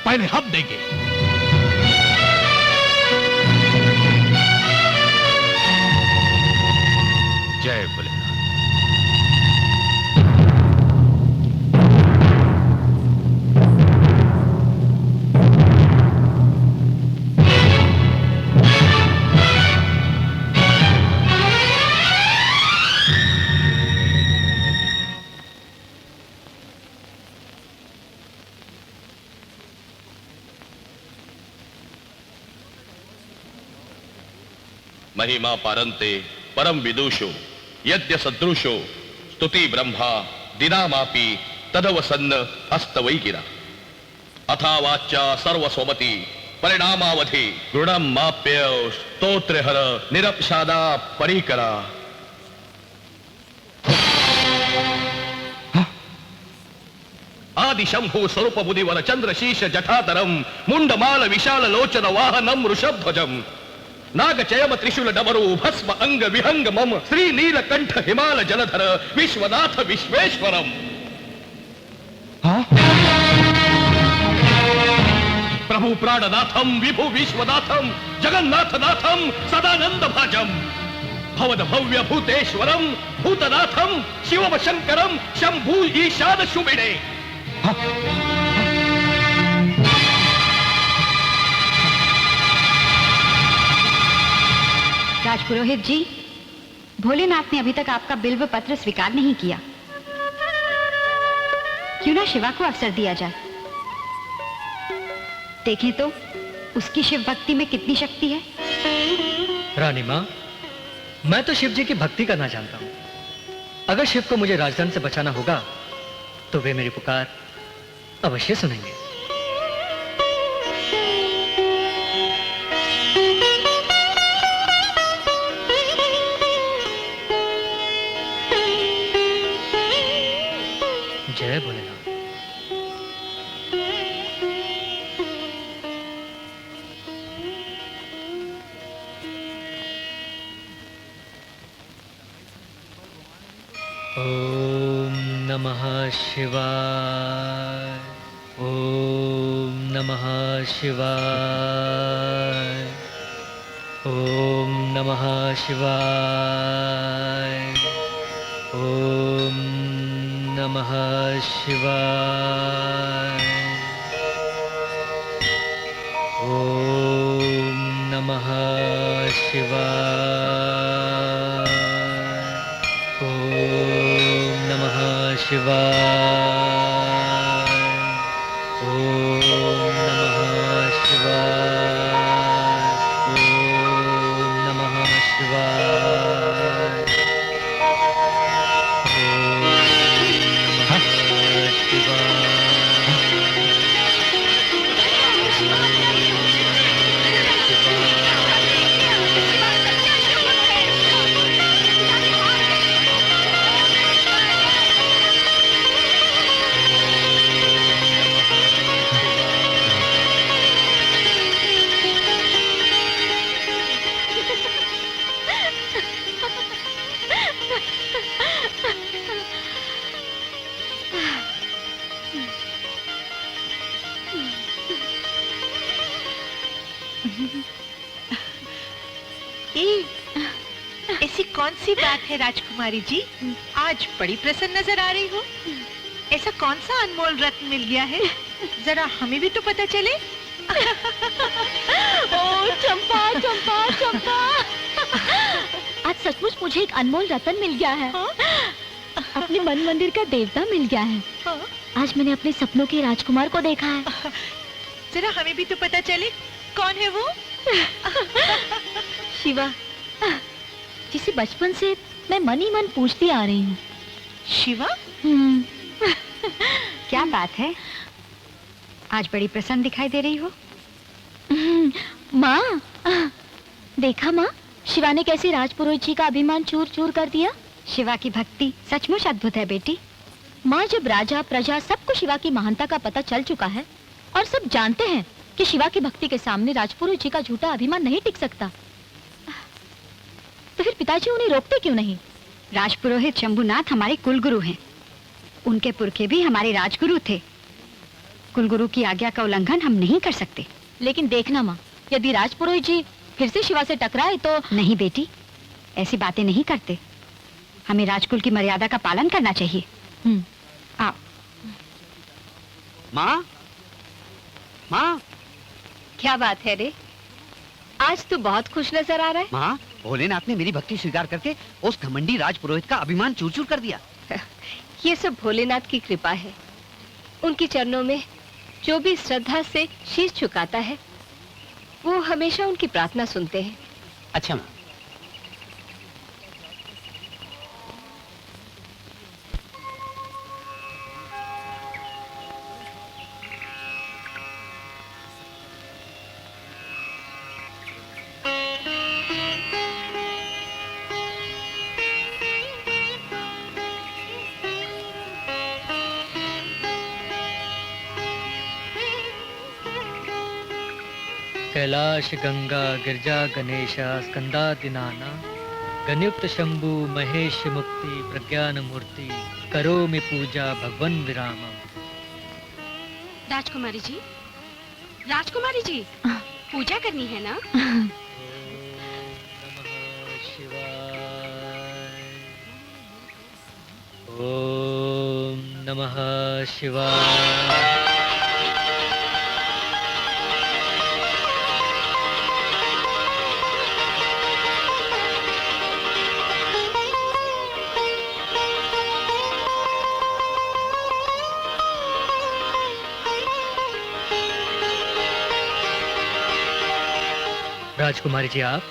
पहले हम देंगे।
जय भोलेनाथ।
महिमा पारंते परम विदुषो यद्य सदृशो स्तुति ब्रह्मा दिनामापि तदवसन्न हस्तवै गिरा अथावाच्या सर्वस्वमति परिणामावधि गुणम माप्य स्तोत्रहर निरपशादा परिकरा। आदि शंभु स्वरूप बुधिवर चंद्रशीष जटाधरम मुंडमाल विशाल लोचन वाहनम वृषभध्वजम नागचयम त्रिशूल डमरू भस्म अंग विहंग मम श्री नीलकंठ हिमाल जलधर विश्वनाथ विश्वेश्वरम। प्रभु प्राणनाथम विभु विश्वनाथम जगन्नाथनाथम सदानंद भाजम भवद भव्य भूतेश्वरम भूतनाथम शिवम शंकरम शंभु ईशान शुभिड़े।
राजपुरोहित जी, भोलेनाथ ने अभी तक आपका बिल्व पत्र स्वीकार नहीं किया। क्यों ना शिवा को अवसर दिया जाए। देखें तो उसकी शिव भक्ति में कितनी शक्ति है।
रानी माँ, मैं तो शिव जी की भक्ति करना जानता हूँ। अगर शिव को मुझे राजदंड से बचाना होगा तो वे मेरी पुकार अवश्य सुनेंगे। जय भोलेनाथ। ओम नमः शिवाय, ओम नमः शिवाय, ओम नमः शिवाय, ओम नमः शिवाय, ओम नमः शिवाय, ओम नमः शिवाय, ओम नमः शिवाय, ओम नमः शिवाय,
सी बात है राजकुमारी जी, आज बड़ी प्रसन्न नजर आ रही हो। ऐसा कौन सा अनमोल रत्न मिल गया है, जरा हमें भी तो पता चले।
ओ चंपा चंपा चंपा, आज सचमुच मुझे एक अनमोल रत्न मिल गया है। अपने मन मंदिर का देवता मिल गया है। आज मैंने अपने सपनों के राजकुमार को देखा है।
जरा हमें भी तो पता चले, कौन है वो?
शिवा, जिसे बचपन से मैं मन ही मन पूछती आ रही हूँ।
शिवा?
क्या बात है, आज बड़ी प्रसन्न दिखाई दे रही हो।
माँ, देखा माँ, शिवा ने कैसे राजपुरोहित जी का अभिमान चूर चूर कर दिया।
शिवा की भक्ति सचमुच अद्भुत है बेटी।
माँ, जब राजा प्रजा सबको शिवा की महानता का पता चल चुका है और सब जानते हैं कि शिवा की भक्ति के सामने राजपुरोहित जी का झूठा अभिमान नहीं टिक सकता, तो फिर पिताजी उन्हें रोकते क्यों नहीं?
राजपुरोहित शंभुनाथ हमारे कुलगुरु हैं। उनके पुरखे भी हमारे राजगुरु थे। कुलगुरु की आज्ञा का उल्लंघन हम नहीं कर सकते।
लेकिन देखना माँ, यदि राजपुरोहित जी फिर से शिवा से टकराए तो।
नहीं बेटी, ऐसी बातें नहीं करते। हमें राजकुल की मर्यादा का पालन करना चाहिए। आओ।
माँ, माँ,
क्या बात है रे, आज तो बहुत खुश नजर आ रहा है।
माँ, भोलेनाथ ने मेरी भक्ति स्वीकार करके उस घमंडी राजपुरोहित का अभिमान चूर चूर कर दिया।
ये सब भोलेनाथ की कृपा है। उनके चरणों में जो भी श्रद्धा से शीश झुकाता है, वो हमेशा उनकी प्रार्थना सुनते हैं।
अच्छा माँ।
कैलाश गंगा गिरजा गणेश स्कंदादिनाना गणयुक्त शंभु महेश मुक्ति प्रज्ञान मूर्ति करोमि पूजा भगवन विरामम।
राजकुमारी जी, राजकुमारी जी, पूजा करनी है ना?
ओम नमः शिवाय। राजकुमारी जी, आप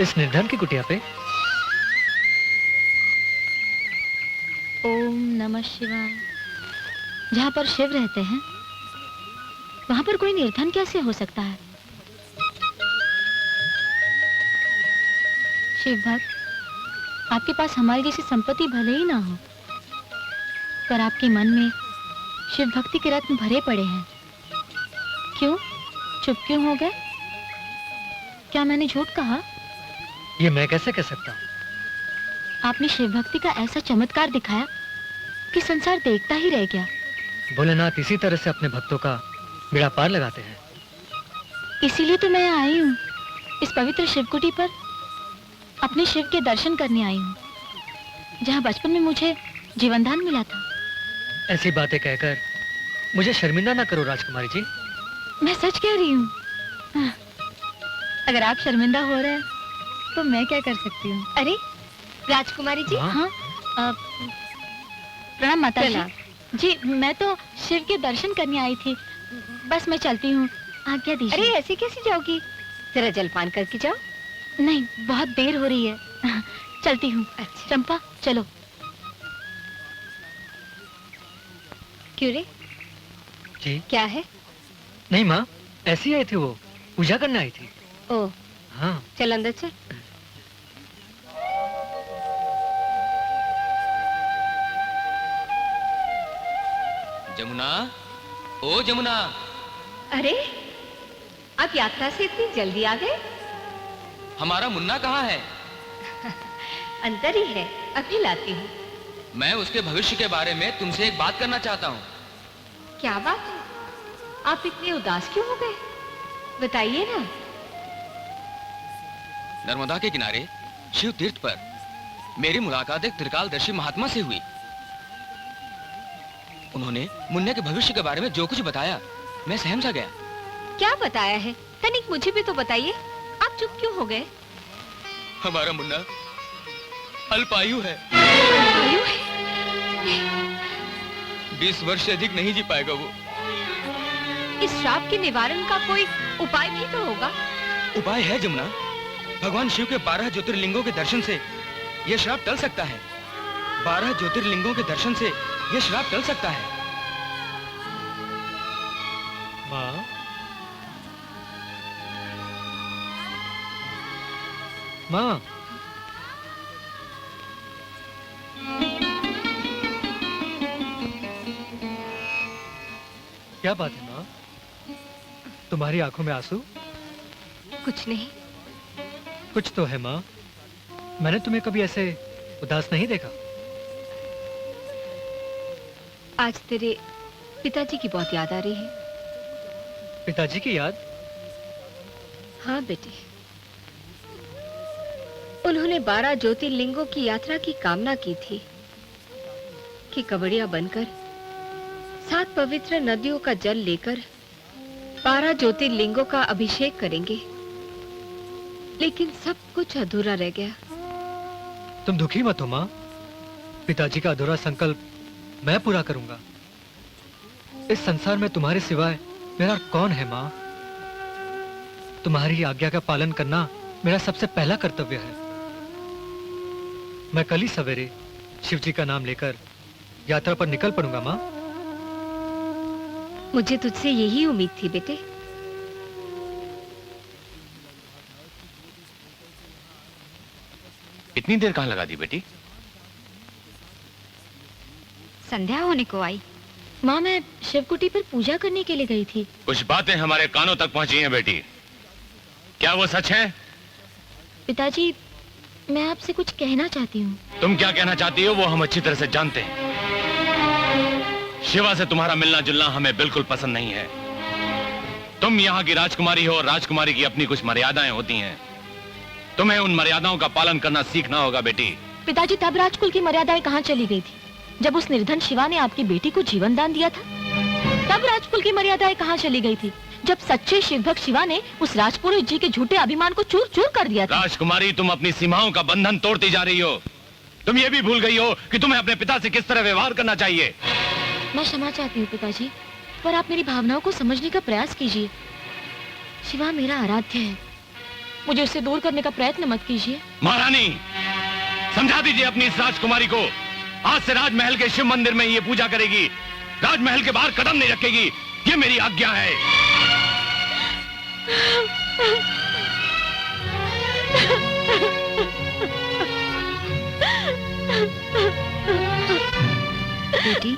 इस निर्धन की कुटिया पे।
ओम नमः शिवाय। जहाँ पर शिव रहते हैं वहाँ पर कोई निर्धन कैसे हो सकता है? शिव भक्त, आपके पास हमारी जैसी संपत्ति भले ही ना हो, पर आपके मन में शिव भक्ति के रत्न भरे पड़े हैं। क्यों चुप क्यों हो गए? क्या मैंने झूठ कहा?
ये मैं कैसे कह सकता हूँ?
आपने शिव भक्ति का ऐसा चमत्कार दिखाया कि संसार देखता ही रह गया।
भोलेनाथ इसी तरह से अपने भक्तों का बेड़ा पार लगाते हैं।
इसीलिए तो मैं आई हूँ इस पवित्र शिवकुटी पर, अपने शिव के दर्शन करने आई हूँ, जहाँ बचपन में मुझे जीवनदान मिला था।
ऐसी बातें कहकर मुझे शर्मिंदा ना करो राजकुमारी जी।
मैं सच कह रही हूँ। अगर आप शर्मिंदा हो रहे हैं तो मैं क्या कर सकती हूँ?
अरे राजकुमारी जी।
हाँ, प्रणाम माता जी। मैं तो शिव के दर्शन करने आई थी, बस मैं चलती हूँ, आज्ञा दीजिए।
अरे ऐसे कैसे जाओगी? जरा जलपान करके जाओ।
नहीं, बहुत देर हो रही है, चलती हूँ।
अच्छा।
चंपा चलो।
क्यों रे,
जी
क्या है?
नहीं माँ, ऐसी आई थी, वो पूजा करने आई थी।
ओ
हाँ,
चल अंदर चल।
जमुना, ओ जमुना।
अरे आप यात्रा से इतनी जल्दी आ गए?
हमारा मुन्ना कहाँ है?
अंदर ही है, अभी लाती हूँ।
मैं उसके भविष्य के बारे में तुमसे एक बात करना चाहता हूँ।
क्या बात है? आप इतने उदास क्यों हो गए? बताइए ना।
नर्मदा के किनारे
शिव तीर्थ पर मेरी मुलाकात एक त्रिकालदर्शी महात्मा से हुई। उन्होंने मुन्ने के भविष्य के बारे में जो कुछ बताया, मैं सहम सा गया।
क्या बताया है? तनिक मुझे भी तो बताइए। आप चुप क्यों हो गए?
हमारा मुन्ना अल्पायु है।
आयु है?
20 वर्ष से अधिक नहीं जी पाएगा वो।
इस श्राप के निवारण का कोई उपाय भी तो होगा।
उपाय है जमुना। भगवान शिव के 12 ज्योतिर्लिंगों के दर्शन से यह श्राप टल सकता है। 12 ज्योतिर्लिंगों के दर्शन से यह श्राप टल सकता है।
माँ, माँ, क्या बात है माँ? तुम्हारी आंखों में आंसू?
कुछ नहीं।
कुछ तो है माँ। मैंने तुम्हें कभी ऐसे उदास नहीं देखा।
आज तेरे पिताजी की बहुत याद आ रही है।
पिताजी की याद?
हाँ बेटे, उन्होंने 12 ज्योतिर्लिंगों की यात्रा की कामना की थी कि कवड़िया बनकर 7 पवित्र नदियों का जल लेकर 12 ज्योतिर्लिंगों का अभिषेक करेंगे, लेकिन सब कुछ अधूरा रह गया।
तुम दुखी मत हो माँ। पिताजी का अधूरा संकल्प मैं पूरा करूंगा। इस संसार में तुम्हारे सिवाय मेरा कौन है माँ? तुम्हारी आज्ञा का पालन करना मेरा सबसे पहला कर्तव्य है। मैं कल ही सवेरे शिव जी का नाम लेकर यात्रा पर निकल पड़ूंगा माँ।
मुझे तुझसे यही उम्मीद थी बेटे।
इतनी देर कहाँ लगा दी बेटी?
संध्या होने को आई।
माँ, मैं शिवकुटी पर पूजा करने के लिए गई थी।
कुछ बातें हमारे कानों तक पहुंची हैं बेटी। क्या वो सच है?
पिताजी, मैं आपसे कुछ कहना चाहती हूँ।
तुम क्या कहना चाहती हो वो हम अच्छी तरह से जानते हैं। शिवा से तुम्हारा मिलना जुलना हमें बिल्कुल पसंद नहीं है। तुम यहाँ की राजकुमारी हो और राजकुमारी की अपनी कुछ मर्यादाएं होती हैं। तुम्हें उन मर्यादाओं का पालन करना सीखना होगा बेटी।
पिताजी, तब राजकुल की मर्यादाएं कहाँ चली गई थी? जब उस निर्धन शिवा ने आपकी बेटी को जीवन दान दिया था, तब राजकुल की मर्यादाएं कहाँ चली गई थी? जब सच्चे शिवभक्त शिवा ने उस राजपुरोहित जी के झूठे अभिमान को चूर चूर कर दिया था।
राजकुमारी, तुम अपनी सीमाओं का बंधन तोड़ती जा रही हो। तुम ये भी भूल गई हो कि तुम्हें अपने पिता से किस तरह व्यवहार करना चाहिए।
मैं क्षमा चाहती हूँ पिताजी, पर आप मेरी भावनाओं को समझने का प्रयास कीजिए। शिवा मेरा आराध्य है, मुझे उससे दूर करने का प्रयत्न मत कीजिए।
महारानी, समझा दीजिए अपनी इस राजकुमारी को। आज से राजमहल के शिव मंदिर में ये पूजा करेगी, राजमहल के बाहर कदम नहीं रखेगी। ये मेरी आज्ञा है।
बेटी,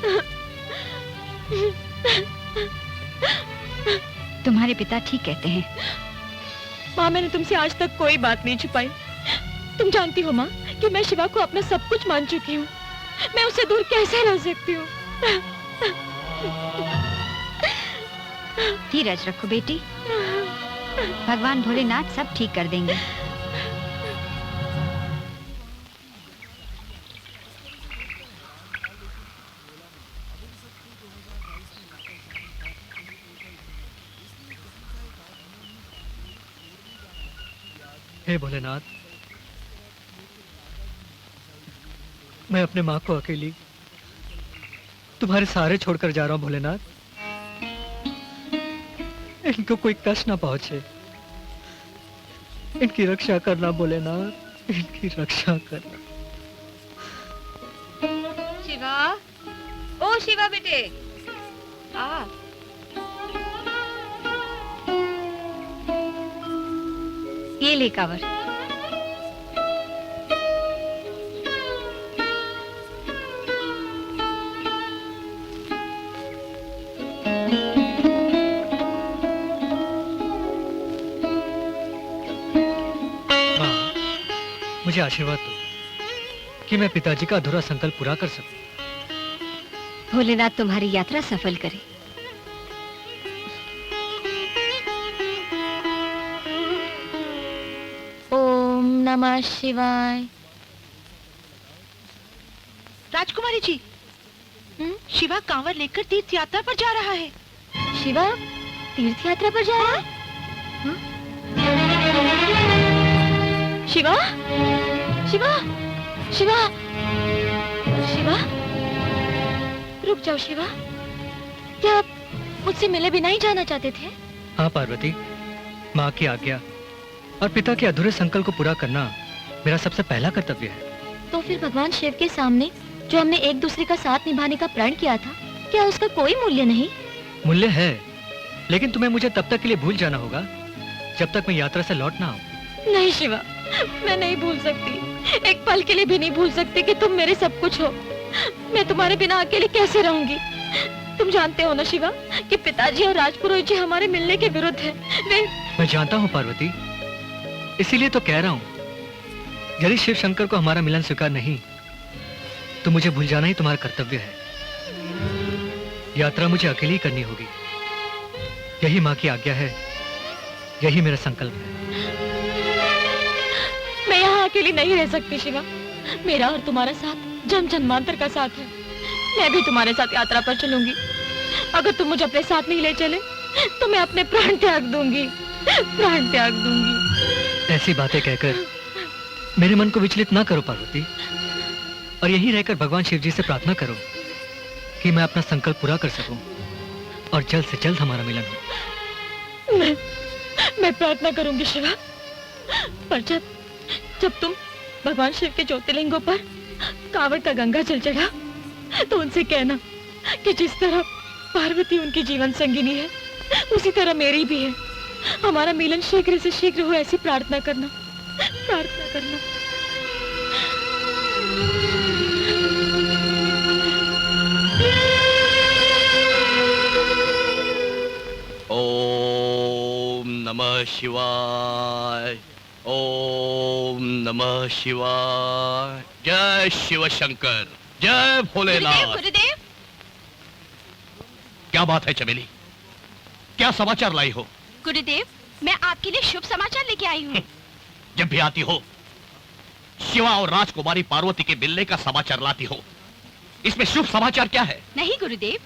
तुम्हारे पिता ठीक कहते हैं।
माँ, मैंने तुमसे आज तक कोई बात नहीं छुपाई। तुम जानती हो माँ कि मैं शिवा को अपना सब कुछ मान चुकी हूँ। मैं उससे दूर कैसे रह सकती हूँ?
धीरज रखो बेटी, भगवान भोलेनाथ सब ठीक कर देंगे।
हे भोलेनाथ, मैं अपने माँ को अकेली तुम्हारे सहारे छोड़कर जा रहा हूँ भोलेनाथ। इनको कोई कष्ट ना पहुंचे, इनकी रक्षा करना भोलेनाथ, इनकी रक्षा करना।
शिवा, ओ शिवा बेटे, आ। ये ले कावर।
मुझे आशीर्वाद दो कि मैं पिताजी का अधूरा संकल्प पूरा कर सकूं।
भोलेनाथ तुम्हारी यात्रा सफल करे।
ओम नमः शिवाय।
राजकुमारी जी, शिवा कांवर लेकर तीर्थ यात्रा पर जा रहा है।
शिवा तीर्थ यात्रा पर जा रहा है? शिवा शिवा शिवा शिवा, रुक जाओ शिवा, क्या आप मुझसे मिले बिना ही जाना चाहते थे?
हाँ पार्वती, माँ की आज्ञा और पिता के अधूरे संकल्प को पूरा करना मेरा सबसे पहला कर्तव्य है।
तो फिर भगवान शिव के सामने जो हमने एक दूसरे का साथ निभाने का प्रण किया था, क्या उसका कोई मूल्य नहीं?
मूल्य है, लेकिन तुम्हें मुझे तब तक के लिए भूल जाना होगा जब तक मैं यात्रा से लौट ना आऊं।
नहीं शिवा, मैं नहीं भूल सकती, एक पल के लिए भी नहीं भूल सकती कि तुम मेरे सब कुछ हो। मैं तुम्हारे बिना अकेले कैसे रहूंगी? तुम जानते हो ना शिवा कि पिताजी और राजपुरोहित जी हमारे मिलने के विरुद्ध हैं।
मैं जानता हूँ पार्वती, इसीलिए तो कह रहा हूँ, यदि शिव शंकर को हमारा मिलन स्वीकार नहीं तो मुझे भूल जाना ही तुम्हारा कर्तव्य है। यात्रा मुझे अकेली ही करनी होगी, यही माँ की आज्ञा है, यही मेरा संकल्प है।
मैं यहाँ अकेली नहीं रह सकती शिवा, मेरा और तुम्हारा साथ जन्म जन्मांतर का साथ है। मैं भी तुम्हारे साथ यात्रा पर चलूंगी। अगर तुम मुझे अपने साथ नहीं ले चले तो मैं अपने प्राण त्याग दूंगी, प्राण त्याग दूंगी।
ऐसी बातें कहकर मेरे मन को विचलित ना करो पार्वती, और यही रहकर भगवान शिव जी से प्रार्थना करो कि मैं अपना संकल्प पूरा कर सकूं और जल्द से जल्द हमारा मिलन हो।
मैं प्रार्थना करूंगी शिवा, पर जब तुम भगवान शिव के ज्योतिर्लिंगों पर कांवड़ का गंगा जल चढ़ा तो उनसे कहना कि जिस तरह पार्वती उनकी जीवन संगिनी है उसी तरह मेरी भी है। हमारा मिलन शीघ्र से शीघ्र हो ऐसी प्रार्थना करना, प्रार्थना करना।
ओम नमः शिवाय, ओम नमः शिवाय। जय शिव शंकर, जय भोलेनाथ।
गुरुदेव,
क्या बात है चमेली, क्या समाचार लाई हो?
गुरुदेव, मैं आपके लिए शुभ समाचार लेके आई हूँ।
जब भी आती हो शिवा और राजकुमारी पार्वती के मिलने का समाचार लाती हो, इसमें शुभ समाचार क्या है?
नहीं गुरुदेव,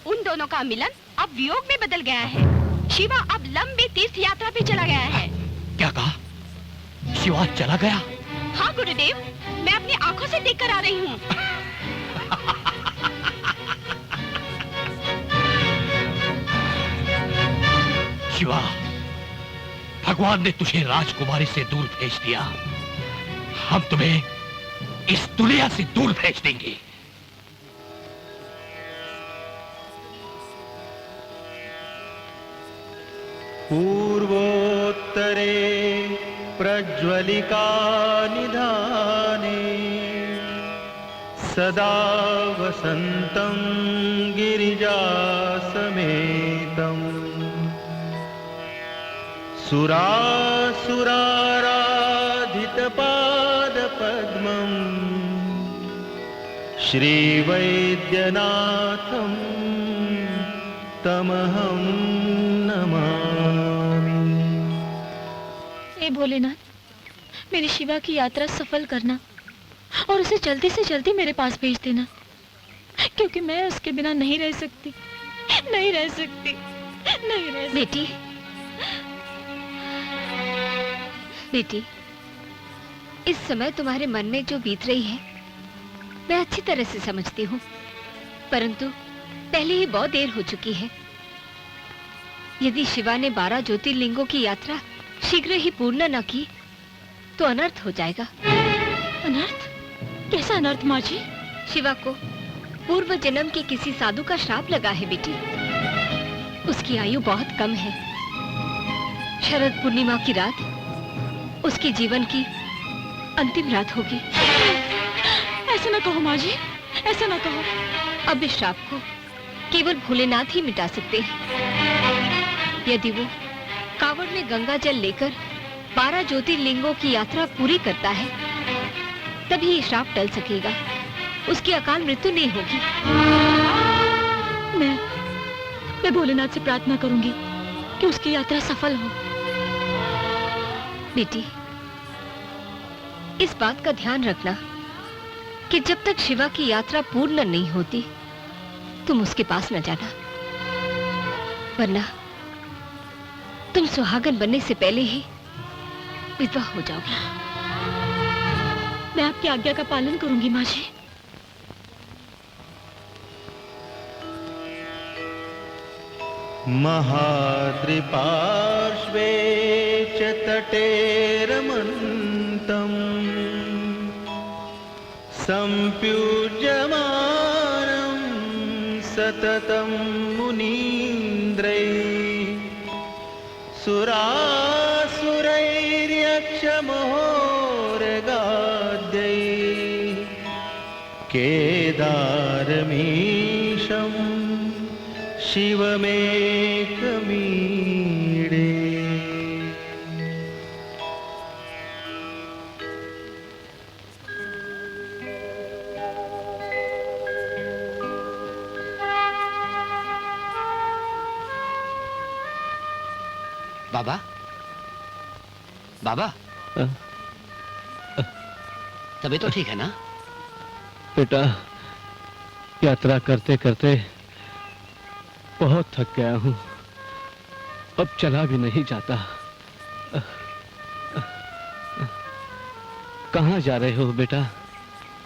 उन दोनों का मिलन अब वियोग में बदल गया है। शिवा अब लंबी तीर्थ यात्रा पे चला गया है।
क्या कहा? शिवा चला गया?
हाँ गुरुदेव, मैं अपनी आंखों से देखकर आ रही हूँ।
शिवा, भगवान ने तुझे राजकुमारी से दूर भेज दिया, हम तुम्हें इस दुनिया से दूर भेज देंगे।
पूर्वोत्तरे प्रज्वलिका निधाने सदा वसन्तं गिरिजासमेतं सुरासुराराधितपादपद्मं श्रीवैद्यनाथं तमहं नमामि।
हे भोलेनाथ, मेरी शिवा की यात्रा सफल करना और उसे जल्दी से जल्दी मेरे पास भेज देना, क्योंकि मैं उसके बिना नहीं रह सकती, नहीं रह सकती, नहीं रह सकती।
बेटी, बेटी, इस समय तुम्हारे मन में जो बीत रही है मैं अच्छी तरह से समझती हूँ, परंतु पहले ही बहुत देर हो चुकी है। यदि शिवा ने 12 ज्योतिर्लिंगों की यात्रा शीघ्र ही पूर्ण न की तो अनर्थ हो जाएगा।
अनर्थ? कैसा अनर्थ माँ जी?
शिवा को पूर्व जन्म के किसी साधु का श्राप लगा है बेटी। उसकी आयु बहुत कम है। शरद पूर्णिमा की रात उसके जीवन की अंतिम रात होगी।
ऐसा ना कहो माँ जी, ऐसा ना कहो।
अब इस श्राप को केवल भोलेनाथ ही मिटा सकते हैं। यदि वो कांवड़ में गंगा जल लेकर 12 ज्योतिर्लिंगों की यात्रा पूरी करता है तभी ये श्राप टल सकेगा, उसकी अकाल मृत्यु नहीं होगी।
मैं भोलेनाथ से प्रार्थना करूंगी कि उसकी यात्रा सफल हो।
बेटी,
इस बात का ध्यान रखना कि जब तक शिवा की यात्रा पूर्ण नहीं होती तुम उसके पास न जाना, वरना तुम सुहागन बनने से पहले ही विधवा हो जाओगी।
मैं आपकी आज्ञा का पालन करूंगी माँ जी।
महाद्रिपार्श्वे च तटे रमन्तम् सम्प्यूज्यमानं सततं मुनीन्द्रैः सुरासुरैर्यक्षमहोरगाद्यैः केदारमीशम् शिवमेकमीडे।
बाबा, बाबा, तभी तो ठीक है ना?
बेटा, यात्रा करते करते बहुत थक गया हूँ, अब चला भी नहीं जाता। कहाँ जा रहे हो बेटा?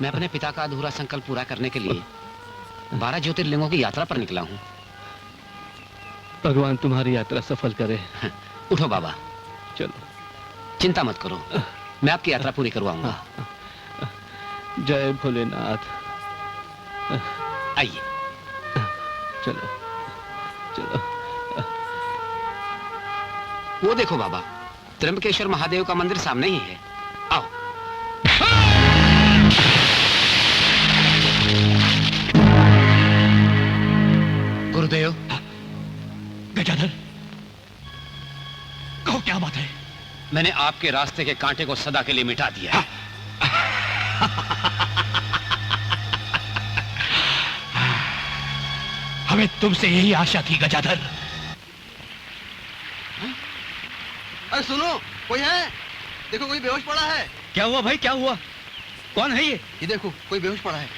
मैं अपने पिता का अधूरा संकल्प पूरा करने के लिए 12 ज्योतिर्लिंगों की यात्रा पर निकला हूँ।
भगवान तुम्हारी यात्रा सफल करे।
उठो बाबा,
चलो।
चिंता मत करो, मैं आपकी यात्रा पूरी करवाऊंगा।
जय भोलेनाथ।
आइए,
चलो चलो।
वो देखो बाबा, त्र्यंबकेश्वर महादेव का मंदिर सामने ही है। आओ। गुरुदेव।
गजानन, कहो क्या बात है?
मैंने आपके रास्ते के कांटे को सदा के लिए मिटा दिया है।
हमें तुमसे यही आशा थी गजाधर।
अरे सुनो, कोई है? देखो कोई बेहोश पड़ा है।
क्या हुआ भाई, क्या हुआ? कौन है ये?
ये देखो कोई बेहोश पड़ा है।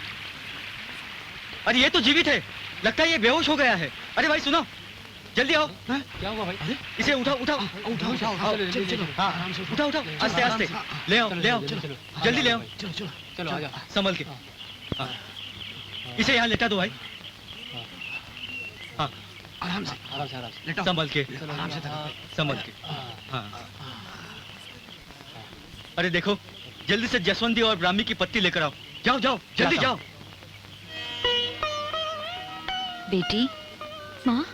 अरे ये तो जीवित है, लगता है ये बेहोश हो गया है। अरे भाई सुनो, जल्दी आओ।
क्या हुआ भाई?
इसे उठाओ उठाओ
उठाओ उठाओ, चलो
हाँ, उठाओ उठाओ, आस्ते आस्ते ले आओ ले आओ, जल्दी ले आओ।
चलो आ जाओ,
संभल के। हाँ। इसे यहाँ लेटा दो भाई। हाँ,
आराम से लेटाओ।
संभल के,
आराम से
संभल के। हाँ। अरे देखो, जल्दी से जसवंती और ब्राह्मी की पत्ती लेकर आओ। जाओ जाओ, जल्दी जाओ।
बेटी, माँ,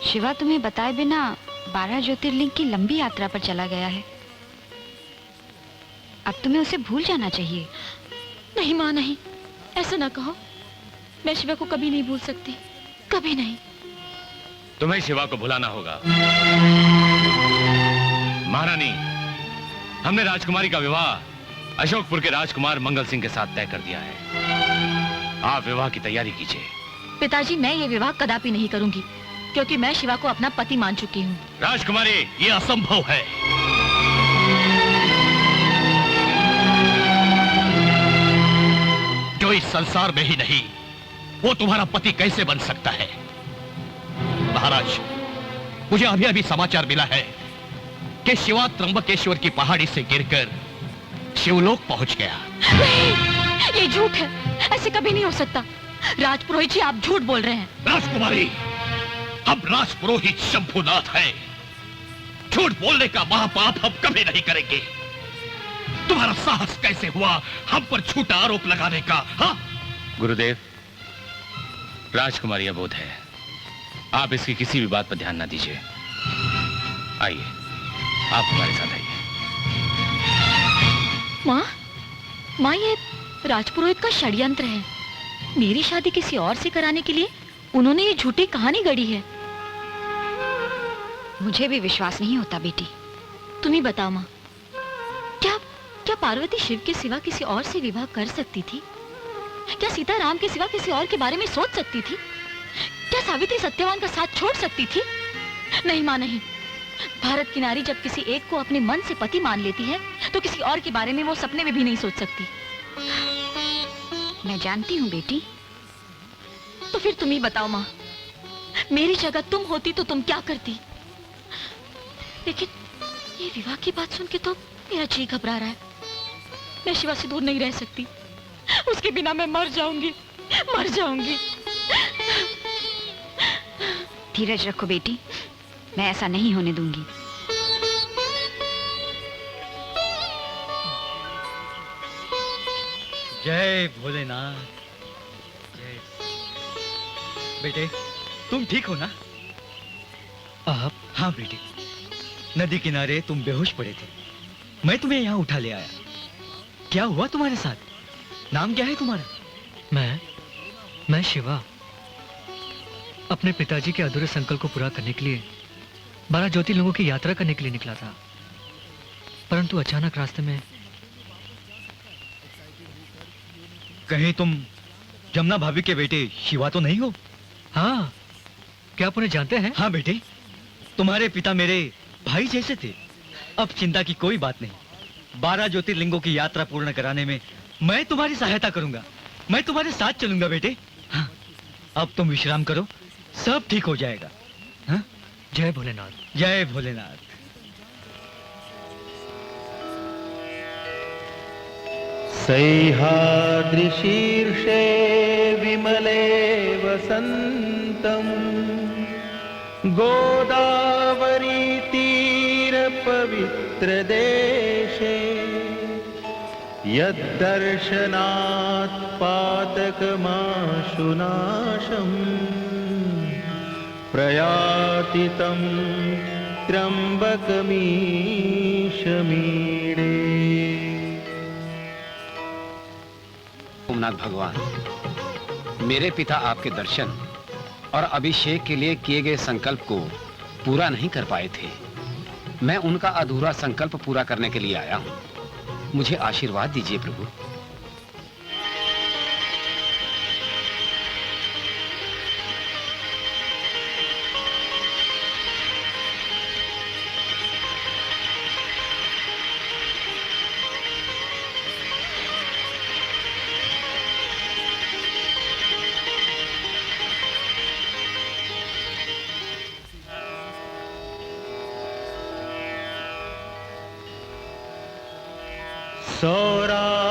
शिवा तुम्हें बताए बिना 12 ज्योतिर्लिंग की लंबी यात्रा पर चला गया है। अब तुम्हें उसे भूल जाना चाहिए।
नहीं माँ, नहीं, ऐसा ना कहो। मैं शिवा को कभी नहीं भूल सकती, कभी नहीं।
तुम्हें शिवा को भुलाना होगा। महारानी, हमने राजकुमारी का विवाह अशोकपुर के राजकुमार मंगल सिंह के साथ तय कर दिया है। आप विवाह की तैयारी कीजिए।
पिताजी, मैं ये विवाह कदापि नहीं करूंगी, क्योंकि मैं शिवा को अपना पति मान चुकी हूँ।
राजकुमारी, ये असंभव है। जो इस संसार में ही नहीं, वो तुम्हारा पति कैसे बन सकता है? महाराज, मुझे अभी अभी समाचार मिला है कि शिवा त्र्यंबकेश्वर की पहाड़ी से गिरकर शिवलोक पहुंच गया।
नहीं, ये झूठ है, ऐसे कभी नहीं हो सकता। राजपुरोहित जी, आप झूठ बोल रहे हैं।
राजकुमारी, हम राजपुरोहित शंभुनाथ हैं। झूठ बोलने का महापाप हम कभी नहीं करेंगे। तुम्हारा साहस कैसे हुआ हम पर झूठा आरोप लगाने का? हाँ?
गुरुदेव, राजकुमारी अबोध है, आप इसकी किसी भी बात पर ध्यान ना दीजिए। आइए, आप हमारे साथ आइए।
माँ, ये राजपुरोहित का षड्यंत्र है। मेरी शादी किसी और से कराने के लिए उन्होंने ये झूठी कहानी गढ़ी है।
मुझे भी विश्वास नहीं होता बेटी।
तुम ही बताओ माँ, क्या पार्वती शिव के सिवा किसी और से विवाह कर सकती थी? क्या सीता राम के सिवा किसी और के बारे में सोच सकती थी? क्या सावित्री सत्यवान का साथ छोड़ सकती थी? नहीं माँ, नहीं। भारत की नारी जब किसी एक को अपने मन से पति मान लेती है तो
तो किसी और के बारे में वो सपने में भी नहीं सोच सकती।
मैं जानती हूँ बेटी।
तो फिर तुम ही बताओ माँ, मेरी जगह तुम होती तो तुम क्या करती? लेकिन ये विवाह की बात सुन के तो मेरा जी घबरा रहा है। मैं शिवा से दूर नहीं रह सकती, उसके बिना मैं मर जाऊंगी, मर जाऊंगी।
धीरज रखो बेटी, मैं ऐसा नहीं होने दूंगी।
जय भोलेनाथ। जय। बेटे, तुम ठीक हो ना?
आप?
हाँ बेटे, नदी किनारे तुम बेहोश पड़े थे, मैं तुम्हें यहाँ उठा ले आया। क्या हुआ तुम्हारे साथ? नाम क्या है तुम्हारा?
मैं शिवा अपने पिताजी के अधूरे संकल्प को पूरा करने के लिए 12 ज्योतिर्लिंगों की यात्रा करने के लिए निकला था, परंतु अचानक रास्ते में।
कहीं तुम जमुना भाभी के बेटे शिवा तो नहीं हो?
हाँ, क्या आप उन्हें जानते हैं?
हाँ बेटे, तुम्हारे पिता मेरे भाई जैसे थे। अब चिंता की कोई बात नहीं, 12 ज्योतिर्लिंगों की यात्रा पूर्ण कराने में मैं तुम्हारी सहायता करूंगा, मैं तुम्हारे साथ चलूंगा बेटे। हाँ, अब तुम विश्राम करो, सब ठीक हो जाएगा। हाँ?
जय भोलेनाथ।
जय भोलेनाथ।
सह्याद्रिशीर्षे विमले वसन्तम् गोदावरी तीरपवित्रदेशे यद्दर्शनात् पातकमाशुनाशम् प्रयाति तं त्र्यम्बकमीशमीडे।
सोमनाथ भगवान, मेरे पिता आपके दर्शन और अभिषेक के लिए किए गए संकल्प को पूरा नहीं कर पाए थे। मैं उनका अधूरा संकल्प पूरा करने के लिए आया हूं। मुझे आशीर्वाद दीजिए प्रभु।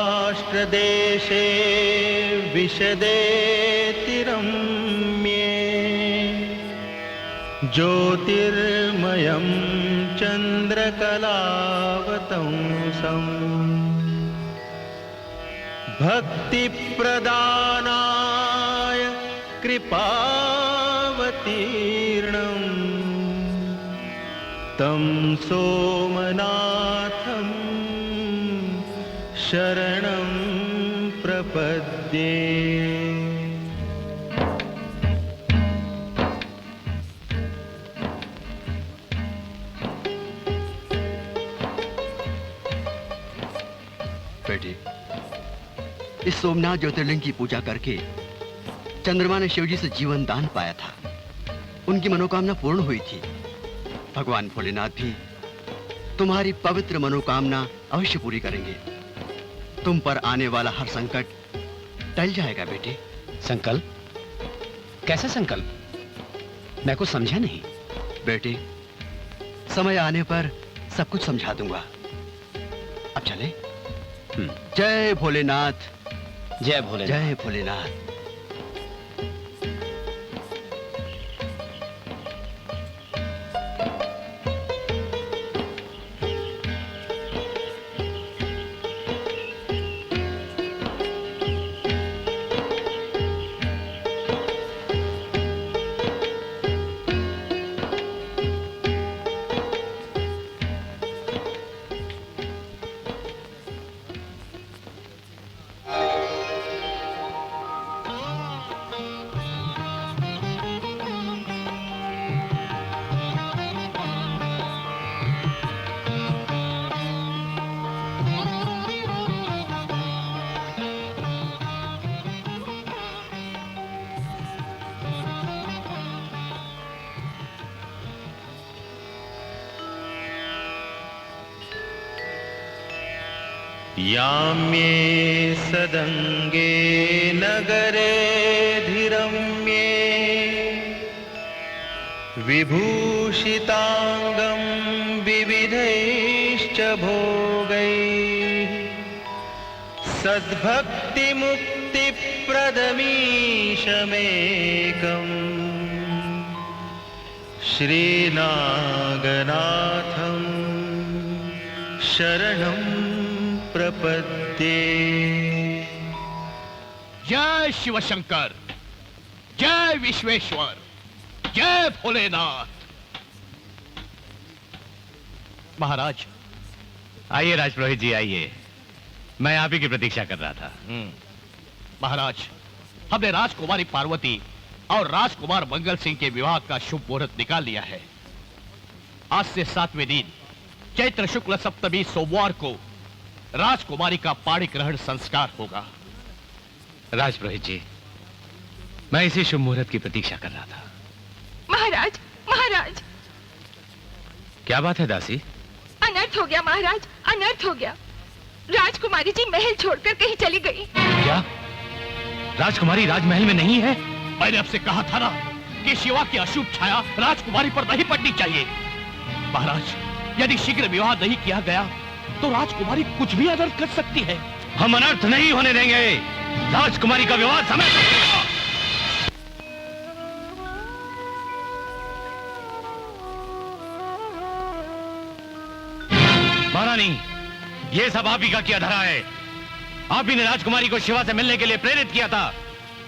सौराष्ट्रदेशे विशदे तिरम्ये ज्योतिर्मयं चन्द्रकलावतंसम् भक्तिप्रदानाय कृपावतीर्णम् तं सोमनाथम् शरणं प्रपद्ये।
बेटी, इस सोमनाथ ज्योतिर्लिंग की पूजा करके चंद्रमा ने शिवजी से जीवन दान पाया था। उनकी मनोकामना पूर्ण हुई थी। भगवान भोलेनाथ भी तुम्हारी पवित्र मनोकामना अवश्य पूरी करेंगे। तुम पर आने वाला हर संकट टल जाएगा बेटे।
संकल्प? कैसा संकल्प? मैं कुछ समझा नहीं।
बेटे, समय आने पर सब कुछ समझा दूंगा। अब चले। जय भोलेनाथ।
जय भोलेनाथ।
जय भोलेनाथ।
याम्ये सदङ्गे नगरे धीरम्ये विभूषिताङ्गं विविधैश्च भोगैः सद्भक्तिमुक्तिप्रदमीशमेकम् श्रीनागनाथं शरणं प्रपद्ये।
जय शिव शंकर, जय विश्वेश्वर, जय भोलेनाथ। महाराज
आइए राजपुरोहित जी, आइए। मैं आप ही की प्रतीक्षा कर रहा था।
महाराज, हमने राजकुमारी पार्वती और राजकुमार मंगल सिंह के विवाह का शुभ मुहूर्त निकाल लिया है। आज से 7वें दिन चैत्र शुक्ल सप्तमी सोमवार को राजकुमारी का पाणी ग्रहण संस्कार होगा।
राजपुरोहित जी, मैं इसी शुभ मुहूर्त की प्रतीक्षा कर रहा था।
महाराज, महाराज,
क्या बात है दासी?
अनर्थ हो गया महाराज, अनर्थ हो गया। राजकुमारी जी महल छोड़कर कहीं चली गई।
क्या राजकुमारी राजमहल में नहीं है?
मैंने आपसे कहा था ना कि शिवा की अशुभ छाया राजकुमारी पर नहीं पड़नी चाहिए। महाराज, यदि शीघ्र विवाह नहीं किया गया तो राजकुमारी कुछ भी अनर्थ कर सकती है।
हम अनर्थ नहीं होने देंगे। राजकुमारी का विवाह समय पर होगा। महारानी, ये सब आप ही का किया धरा है। आप ही ने राजकुमारी को शिवा से मिलने के लिए प्रेरित किया था।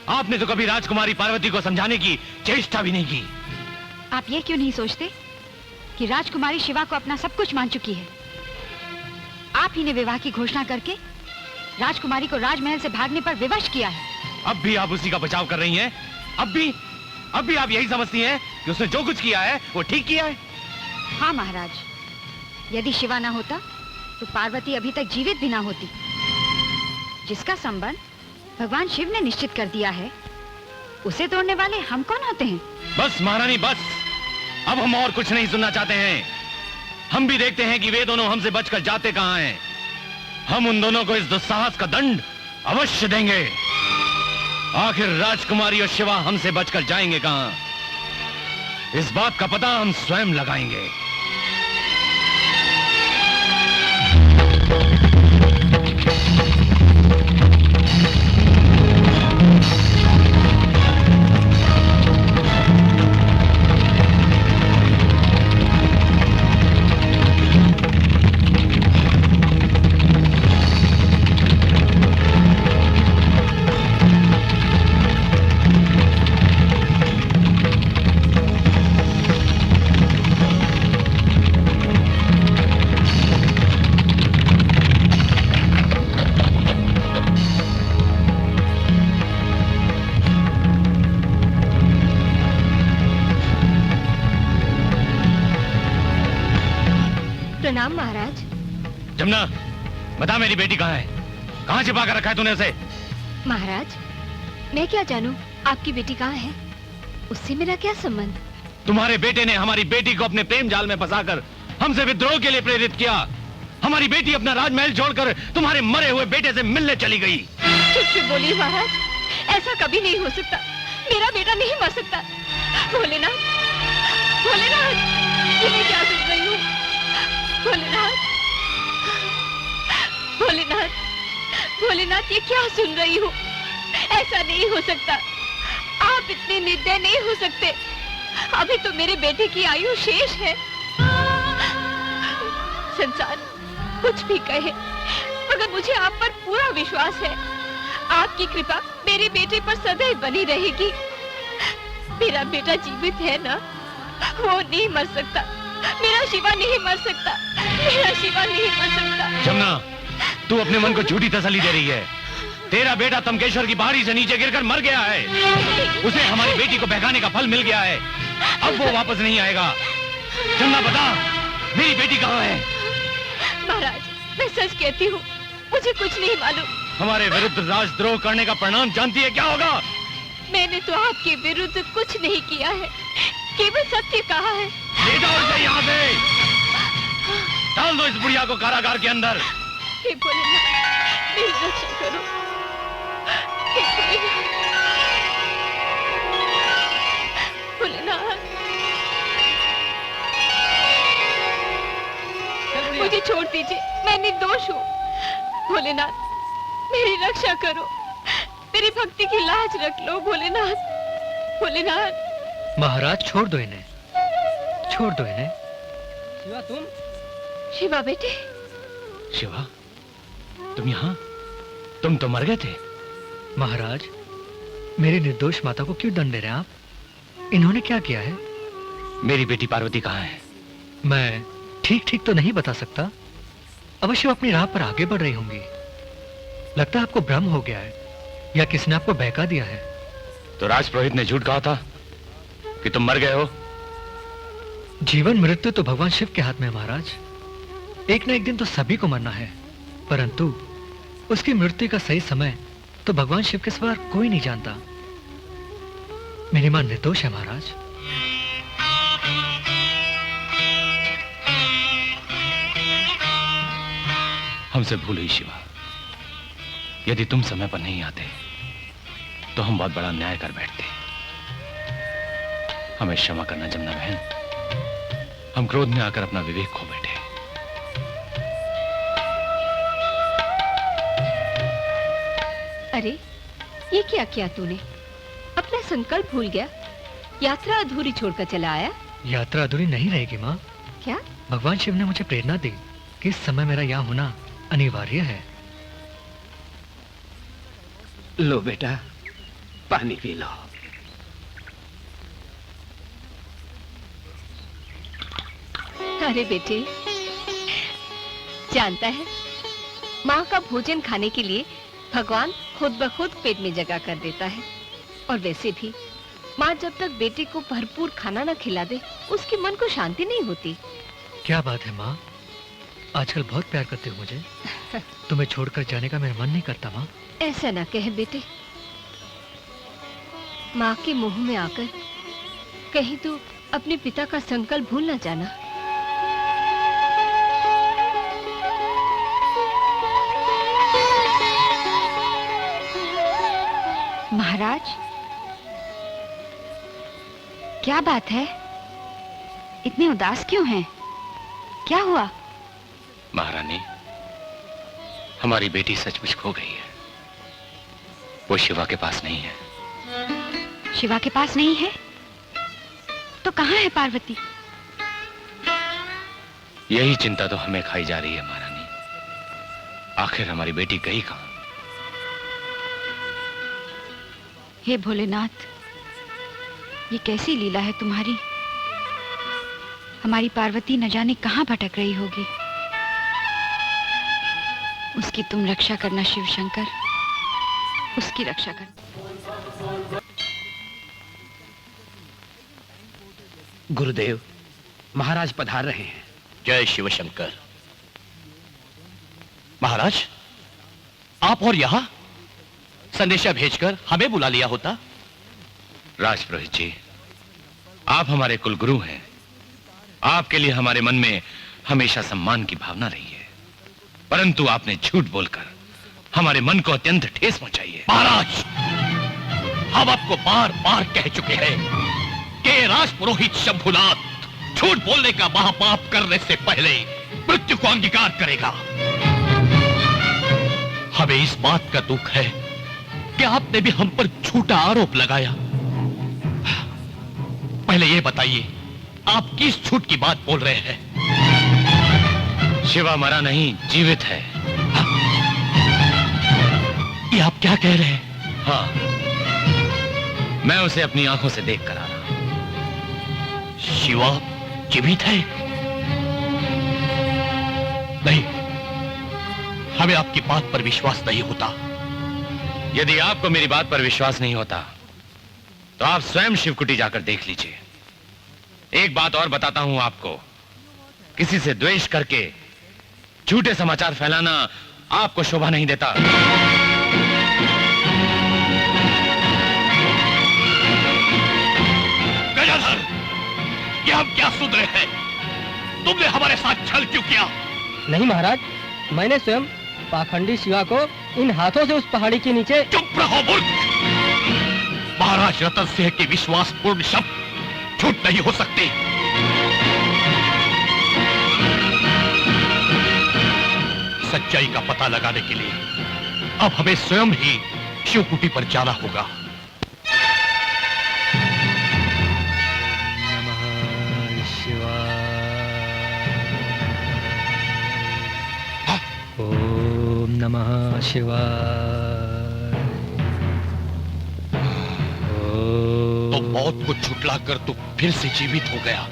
आपने तो कभी राजकुमारी पार्वती को समझाने की चेष्टा भी नहीं की।
आप ये क्यों नहीं सोचते कि राजकुमारी शिवा को अपना सब कुछ मान चुकी है? आप ही ने विवाह की घोषणा करके राजकुमारी को राजमहल से भागने पर विवश किया है।
अब भी आप उसी का बचाव कर रही हैं? अब भी आप यही समझती हैं कि उसने जो कुछ किया है वो ठीक किया है?
हाँ महाराज, यदि शिवा ना होता तो पार्वती अभी तक जीवित भी ना होती। जिसका संबंध भगवान शिव ने निश्चित कर दिया है, उसे तोड़ने वाले हम कौन होते हैं?
बस महारानी, बस। अब हम और कुछ नहीं सुनना चाहते हैं। हम भी देखते हैं कि वे दोनों हमसे बचकर जाते कहां हैं। हम उन दोनों को इस दुस्साहस का दंड अवश्य देंगे। आखिर राजकुमारी और शिवा हमसे बचकर जाएंगे कहां? इस बात का पता हम स्वयं लगाएंगे।
प्रणाम महाराज।
जमुना, बता मेरी बेटी कहाँ है? कहाँ छिपा कर रखा है तूने उसे?
महाराज, मैं क्या जानूं आपकी बेटी कहाँ है? उससे मेरा क्या संबंध?
तुम्हारे बेटे ने हमारी बेटी को अपने प्रेम जाल में फंसाकर हमसे विद्रोह के लिए प्रेरित किया। हमारी बेटी अपना राजमहल छोड़कर तुम्हारे मरे हुए बेटे से मिलने चली गई।
चुप बोलिए महाराज, ऐसा कभी नहीं हो सकता। मेरा बेटा नहीं मर सकता। भोलेनाथ, भोलेनाथ, ये मैं क्या सुन रही हूँ? भोलेनाथ, भोलेनाथ, भोलेनाथ, ये क्या सुन रही हूँ? ऐसा नहीं हो सकता। आप इतने निर्दय नहीं हो सकते। अभी तो मेरे बेटे की आयु शेष है। संसार कुछ भी कहे, मगर मुझे आप पर पूरा विश्वास है। आपकी कृपा मेरे बेटे पर सदैव बनी रहेगी। मेरा बेटा जीवित है ना? वो नहीं मर सकता। मेरा शिवा नहीं मर सकता। मेरा शिवा नहीं मर सकता।
जमुना, तू अपने मन को झूठी तसल्ली दे रही है। तेरा बेटा तमकेश्वर की पहाड़ी से नीचे गिरकर मर गया है। उसे हमारी बेटी को बहकाने का फल मिल गया है। अब वो वापस नहीं आएगा। जमुना, बता मेरी बेटी कहाँ है?
महाराज, मैं सच कहती हूँ, मुझे कुछ नहीं मालूम।
हमारे विरुद्ध राजद्रोह करने का परिणाम जानती है क्या होगा?
मैंने तो आपके विरुद्ध कुछ नहीं किया है, केवल सत्य कहा है।
ले जाओ इसे यहाँ से। डाल दो इस बुढ़िया को कारागार के अंदर।
हे भोलेनाथ, मेरी रक्षा करो। भोलेनाथ, मुझे छोड़ दीजिए, मैं निर्दोष हूँ। भोलेनाथ, मेरी रक्षा करो, मेरी भक्ति की लाज रख लो। भोलेनाथ, भोलेनाथ।
महाराज छोड़ दो इन्हें, छोड़ दो इन्हें।
शिवा, तुम?
शिवा बेटे।
शिवा, तुम यहाँ? तुम तो मर गए थे।
महाराज, मेरी निर्दोष माता को क्यों दंड दे रहे हैं आप? इन्होंने क्या किया है?
मेरी बेटी पार्वती कहाँ है?
मैं ठीक ठीक तो नहीं बता सकता। अवश्य वो अपनी राह पर आगे बढ़ रही होंगी। लगता है आपको भ्रम हो गया है या किसने आपको बहका दिया है।
तो राजपुरोहित ने झूठ कहा था कि तुम मर गए हो।
जीवन मृत्यु तो भगवान शिव के हाथ में है महाराज। एक न एक दिन तो सभी को मरना है, परंतु उसकी मृत्यु का सही समय तो भगवान शिव के सिवा कोई नहीं जानता। मेरी मां निर्दोष है महाराज।
हमसे भूल हुई शिवा। यदि तुम समय पर नहीं आते तो हम बहुत बड़ा अन्याय कर बैठते। हमें क्षमा करना जमुना बहन। हम क्रोध में आकर अपना विवेक खो बैठे।
अरे, ये क्या किया तूने? अपना संकल्प भूल गया, यात्रा अधूरी छोड़कर चला आया।
यात्रा अधूरी नहीं रहेगी माँ।
क्या?
भगवान शिव ने मुझे प्रेरणा दी कि इस समय मेरा यहाँ होना अनिवार्य है।
लो बेटा, पानी पी लो।
अरे बेटे, जानता है, माँ का भोजन खाने के लिए भगवान खुद ब खुद पेट में जगह कर देता है। और वैसे भी माँ जब तक बेटे को भरपूर खाना न खिला दे, उसके मन को शांति नहीं होती।
क्या बात है माँ, आजकल बहुत प्यार करते हो मुझे। तुम्हें छोड़कर जाने का मेरा मन नहीं करता माँ।
ऐसा ना कहे बेटे। माँ के मुंह में आकर कहीं तू अपने पिता का संकल्प भूल न जाना।
महाराज, क्या बात है? इतने उदास क्यों हैं? क्या हुआ?
महारानी, हमारी बेटी सचमुच खो गई है। वो शिवा के पास नहीं है।
शिवा के पास नहीं है? तो कहाँ है पार्वती?
यही चिंता तो हमें खाई जा रही है महारानी। आखिर हमारी बेटी गई कहाँ?
हे भोलेनाथ, ये कैसी लीला है तुम्हारी। हमारी पार्वती न जाने कहाँ भटक रही होगी। उसकी तुम रक्षा करना शिव शंकर, उसकी रक्षा करना।
गुरुदेव, महाराज पधार रहे हैं।
जय शिव शंकर। महाराज, आप और यहां? संदेशा भेजकर हमें बुला लिया होता।
राजपुरोहित जी, आप हमारे कुलगुरु हैं। आपके लिए हमारे मन में हमेशा सम्मान की भावना रही है, परंतु आपने झूठ बोलकर हमारे मन को अत्यंत ठेस पहुंचाई है।
महाराज, हम आपको बार बार कह चुके हैं कि राजपुरोहित शंभुनाथ झूठ बोलने का महापाप करने से पहले मृत्यु को अंगीकार करेगा। हमें इस बात का दुख है कि आपने भी हम पर झूठा आरोप लगाया। पहले ये बताइए, आप किस झूठ की बात बोल रहे हैं?
शिवा मरा नहीं, जीवित है।
ये आप क्या कह रहे हैं?
हाँ, मैं उसे अपनी आंखों से देख कर आ रहा हूं।
शिवा जीवित है? नहीं, हमें आपकी बात पर विश्वास नहीं होता।
यदि आपको मेरी बात पर विश्वास नहीं होता तो आप स्वयं शिवकुटी जाकर देख लीजिए। एक बात और बताता हूं आपको, किसी से द्वेष करके झूठे समाचार फैलाना आपको शोभा नहीं देता।
गजाधर, ये हम क्या सुन रहे हैं? तुमने हमारे साथ छल क्यों किया?
नहीं महाराज, मैंने स्वयं
पाखंडी शिवा को इन हाथों से उस पहाड़ी के नीचे।
चुप रहो मूर्ख! महाराज रतन सिंह के विश्वासपूर्ण शब्द झूठ नहीं हो सकते। सच्चाई का पता लगाने के लिए अब हमें स्वयं ही शिवकुटी पर जाना होगा।
नमः शिवाय। ओम नमः शिवाय।
तो मौत को झुठलाकर तू फिर से जीवित हो गया।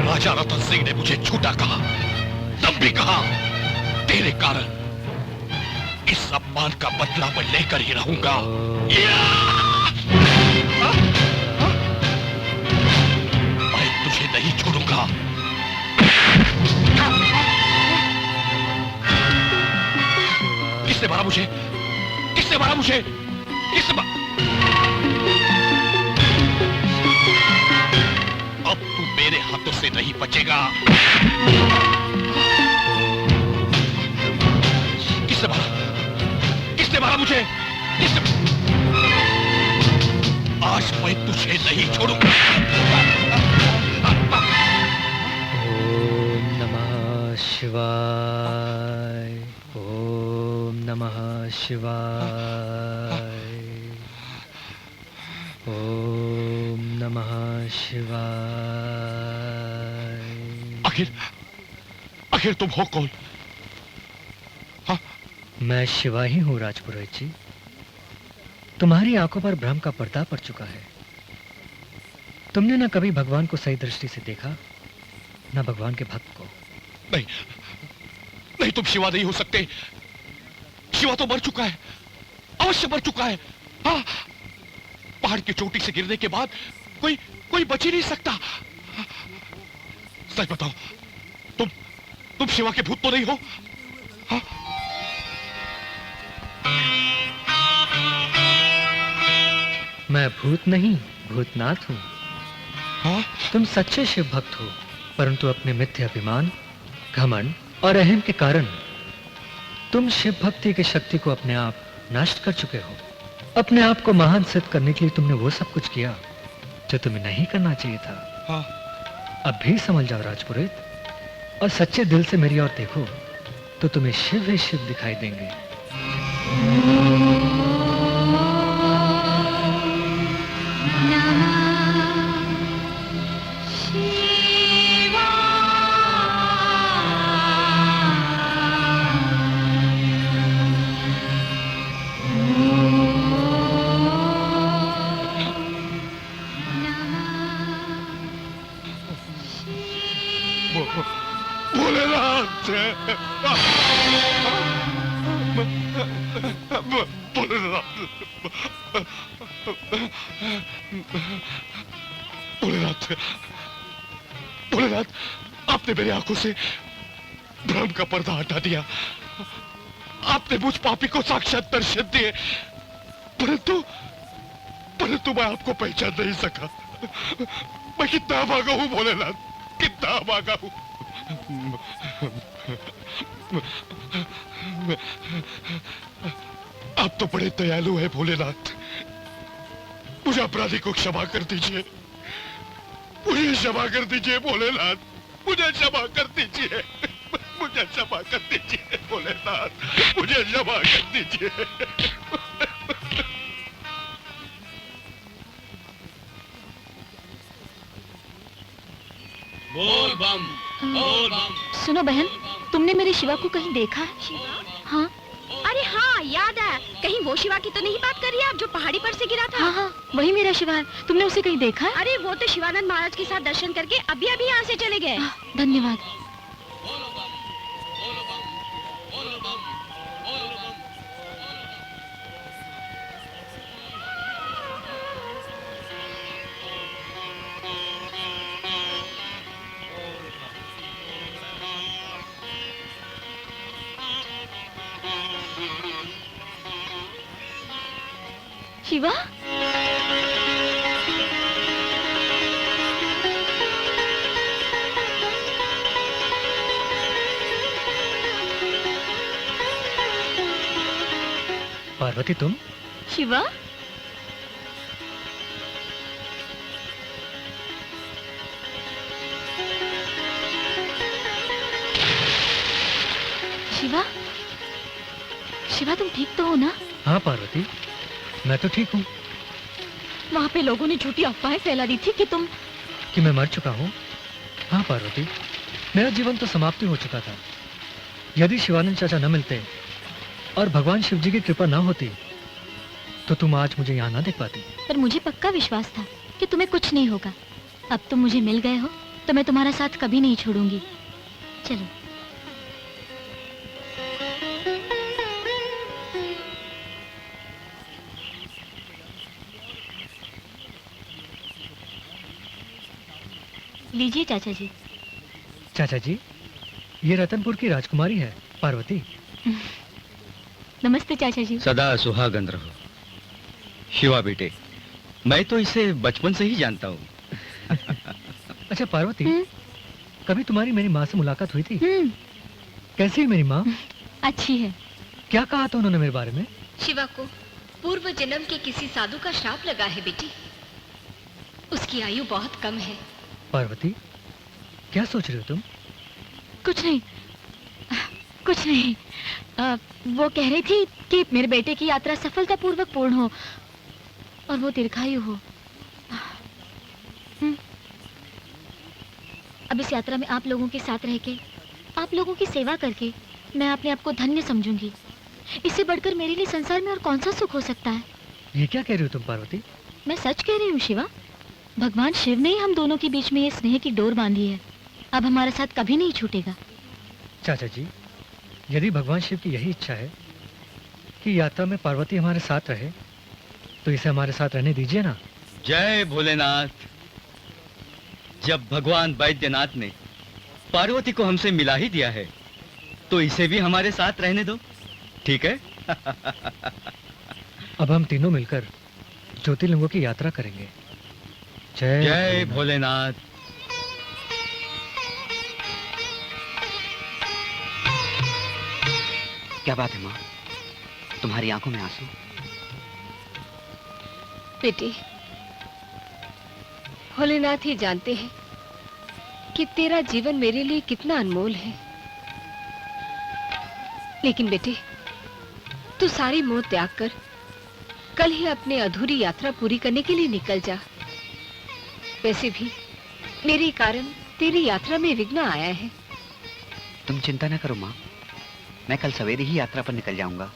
राजा रतन सिंह ने मुझे झूठा कहा, तब भी कहा तेरे कारण इस अपमान का बदला मैं लेकर ही रहूंगा। मैं तुझे नहीं छोड़ूंगा। किसने मारा मुझे? किसने मारा मुझे? किसने अब तू मेरे हाथों से नहीं बचेगा। किसने मारा? किसने मारा मुझे? आज मैं तुझे नहीं छोड़ूंगा।
ओम नमः शिवाय। ओम नमः शिवाय। ओम नमः शिवाय।
आखिर तुम हो कौन? हाँ?
मैं शिवा ही हूँ राजपुरोहित जी। तुम्हारी आंखों पर भ्रम का पर्दा पड़ चुका है। तुमने न कभी भगवान को सही दृष्टि से देखा, न भगवान के भक्त को।
नहीं, नहीं, तुम शिवा नहीं हो सकते। शिवा तो मर चुका है, अवश्य मर चुका है। हाँ, पहाड़ की चोटी से गिरने के बाद कोई बच ही नहीं सकता। सच बताओ, तुम शिवा के भूत तो नहीं हो? हाँ?
मैं भूत नहीं, भूतनाथ हूँ।
हाँ?
तुम सच्चे शिव भक्त हो, परंतु अपने मिथ्या अभिमान, घमंड और अहम के कारण तुम शिव भक्ति की शक्ति को अपने आप नष्ट कर चुके हो। अपने आप को महान सिद्ध करने के लिए तुमने वो सब कुछ किया जो तुम्हें नहीं करना चाहिए था।
हाँ।
अब भी समझ जाओ राजपुरोहित, और सच्चे दिल से मेरी ओर देखो तो तुम्हें शिव ही शिव दिखाई देंगे।
भोलेनाथ, आपने मेरी आंखों से भ्रम का पर्दा हटा दिया। आपने मुझ पापी को साक्षात दर्शन दिए, परंतु मैं आपको पहचान नहीं सका। मैं कितना भागा हूं भोलेनाथ, कितना भागा हूं। आप तो बड़े दयालु हैं भोलेनाथ। मुझे अपराधी को क्षमा कर दीजिए, मुझे क्षमा कर दीजिए भोलेनाथ, मुझे क्षमा कर दीजिए, मुझे क्षमा कर दीजिए भोलेनाथ, मुझे क्षमा कर दीजिए।
बोल बम, बोल बम। सुनो बहन, तुमने मेरे शिवा को कहीं देखा है? हाँ।
अरे हाँ, याद है। कहीं वो शिवा की तो नहीं बात कर रही आप जो पहाड़ी पर से गिरा था?
हाँ हाँ, वही मेरा शिवा है। तुमने उसे कहीं देखा है?
अरे वो तो शिवानंद महाराज के साथ दर्शन करके अभी अभी यहाँ से चले गए।
धन्यवाद।
शिवा,
पार्वती तुम?
शिवा, शिवा, शिवा तुम ठीक तो हो ना?
हाँ पार्वती, मैं तो ठीक हूँ।
वहाँ पे लोगों ने झूठी अफवाहें फैला दी थी
कि मैं मर चुका हूँ। हाँ पार्वती, मेरा जीवन तो समाप्ति हो चुका था। यदि शिवानंद चाचा न मिलते और भगवान शिव जी की कृपा ना होती तो तुम आज मुझे यहाँ ना देख पाती।
पर मुझे पक्का विश्वास था कि तुम्हें कुछ नहीं होगा। अब तुम मुझे मिल गए हो तो मैं तुम्हारा साथ कभी नहीं छोड़ूंगी। चलो। लीजिए चाचा जी।
चाचा जी, ये रतनपुर की राजकुमारी है पार्वती।
नमस्ते चाचा जी।
सदा सुहागन रहो। शिवा बेटे, मैं तो इसे बचपन से ही जानता हूँ।
अच्छा पार्वती, कभी तुम्हारी मेरी माँ से मुलाकात हुई थी? कैसी है मेरी माँ?
अच्छी है।
क्या कहा था उन्होंने मेरे बारे में?
शिवा को पूर्व जन्म के किसी साधु का श्राप लगा है बेटी। उसकी आयु बहुत कम है।
पार्वती, क्या सोच रहे हो तुम?
कुछ नहीं, कुछ नहीं। वो कह रही थी कि मेरे बेटे की यात्रा सफलतापूर्वक पूर्ण हो और वो दीर्घायु हो। अब इस यात्रा में आप लोगों के साथ रह के, आप लोगों की सेवा करके मैं अपने आप को धन्य समझूंगी। इससे बढ़कर मेरे लिए संसार में और कौन सा सुख हो सकता है?
ये क्या कह रही हो तुम पार्वती?
मैं सच कह रही हूँ शिवा। भगवान शिव ने ही हम दोनों के बीच में ये स्नेह की डोर बांधी है। अब हमारा साथ कभी नहीं छूटेगा।
चाचा जी, यदि भगवान शिव की यही इच्छा है कि यात्रा में पार्वती हमारे साथ रहे तो इसे हमारे साथ रहने दीजिए ना।
जय भोलेनाथ। जब भगवान वैद्यनाथ ने पार्वती को हमसे मिला ही दिया है तो इसे भी हमारे साथ रहने दो, ठीक है?
अब हम तीनों मिलकर ज्योतिर्लिंगों की यात्रा करेंगे।
जय भोलेनाथ।
क्या बात है माँ, तुम्हारी आंखों में आंसू?
बेटी, भोलेनाथ ही जानते हैं कि तेरा जीवन मेरे लिए कितना अनमोल है। लेकिन बेटे, तू सारी मोह त्याग कर कल ही अपने अधूरी यात्रा पूरी करने के लिए निकल जा। वैसे भी मेरे कारण तेरी यात्रा में विघ्न आया है।
तुम चिंता न करो माँ, मैं कल सवेरे ही यात्रा पर निकल जाऊंगा।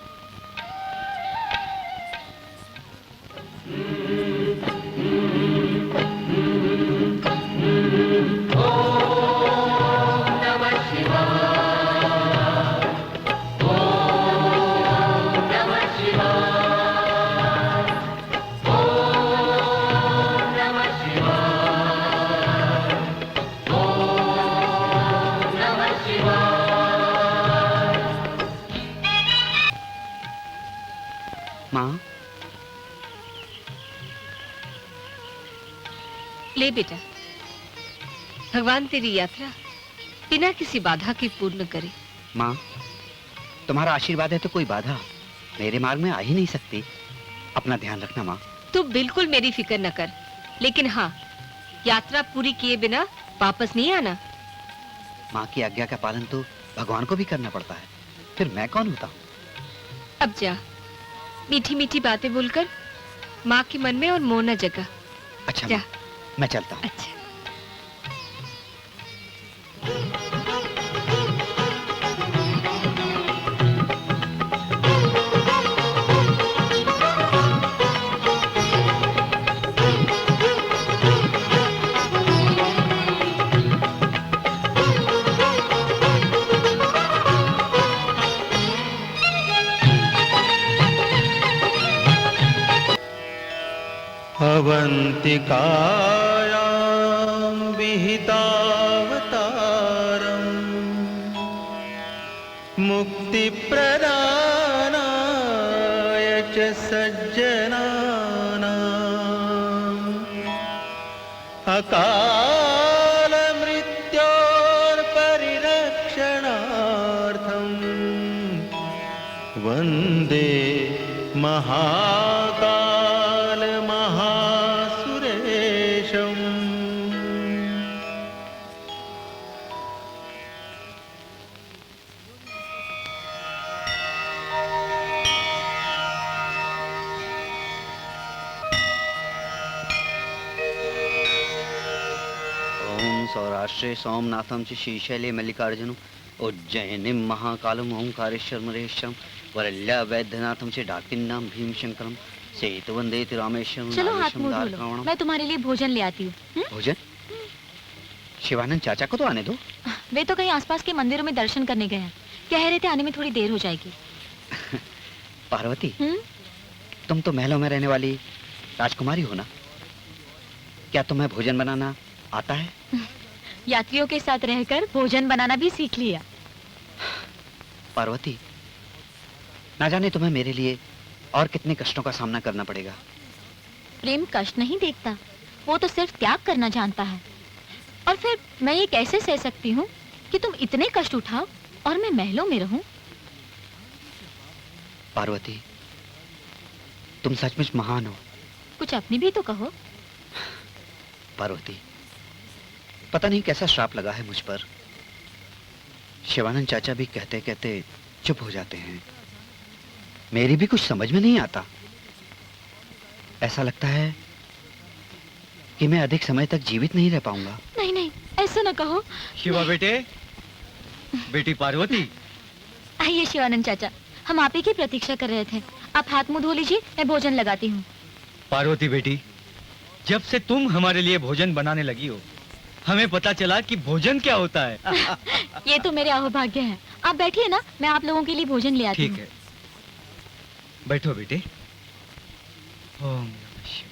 माँ,
ले बेटा, भगवान तेरी यात्रा बिना किसी बाधा के पूर्ण करे।
माँ, तुम्हारा आशीर्वाद है तो कोई बाधा मेरे मार्ग में आ ही नहीं सकती। अपना ध्यान रखना माँ।
तू बिल्कुल मेरी फिक्र न कर, लेकिन हाँ, यात्रा पूरी किए बिना वापस नहीं आना।
माँ की आज्ञा का पालन तो भगवान को भी करना पड़ता है, फिर मैं कौन होता हूँ?
अब जा, मीठी मीठी बातें बोलकर माँ के मन में और मोह न जगा।
अच्छा
जा।
माँ, मैं चलता हूँ।
अच्छा।
अवन्तिकायां विहितावतारम् मुक्तिप्रदानाय च सज्जनानाम् अकाल मृत्योर्परिरक्षणार्थं वन्दे महाकाल महासुरेशम्।
सौराष्ट्रे सोमनाथम च श्रीशैले मल्लिकार्जुनम उज्जैनिम महाकालम ओंकारेश्वरमरेशम वरल्या वैद्यनाथम से डाकिन्नाम भीमशंकरम सेतु वंदे रामेश्वरम।
चलो हाथ मुंह धो लो, मैं तुम्हारे लिए भोजन ले आती हूँ।
भोजन? शिवानंद चाचा को तो आने दो।
वे तो कहीं आसपास के मंदिरों में दर्शन करने गए हैं, कह रहे थे आने में थोड़ी देर हो जाएगी।
पार्वती, तुम तो महलों में रहने वाली राजकुमारी हो ना, क्या तुम्हें भोजन बनाना आता है?
यात्रियों के साथ रहकर भोजन बनाना भी सीख लिया।
पार्वती, ना जाने तुम्हें मेरे लिए और कितने कष्टों का सामना करना पड़ेगा।
प्रेम कष्ट नहीं देखता, वो तो सिर्फ त्याग करना जानता है। और फिर मैं ये कैसे सह सकती हूँ कि तुम इतने कष्ट उठाओ और मैं महलों में रहूं?
पार्वती, तुम सचमुच महान हो।
कुछ अपनी भी तो कहो।
पार्वती, पता नहीं कैसा श्राप लगा है मुझ पर। शिवानंद चाचा भी कहते कहते चुप हो जाते हैं। मेरी भी कुछ समझ में नहीं आता। ऐसा लगता है कि मैं अधिक समय तक जीवित नहीं रह पाऊंगा।
नहीं नहीं, ऐसा ना कहो।
शिवा बेटे, बेटी पार्वती।
आइए शिवानंद चाचा, हम आप ही की प्रतीक्षा कर रहे थे। आप हाथ मुंह धो लीजिए, मैं भोजन लगाती हूँ।
पार्वती बेटी, जब से तुम हमारे लिए भोजन बनाने लगी हो, हमें पता चला कि भोजन क्या होता है।
ये तो मेरे अहोभाग्य है। आप बैठिए ना, मैं आप लोगों के लिए भोजन ले आती हूँ।
ठीक है, बैठो बेटे। ओम नमः शिवाय।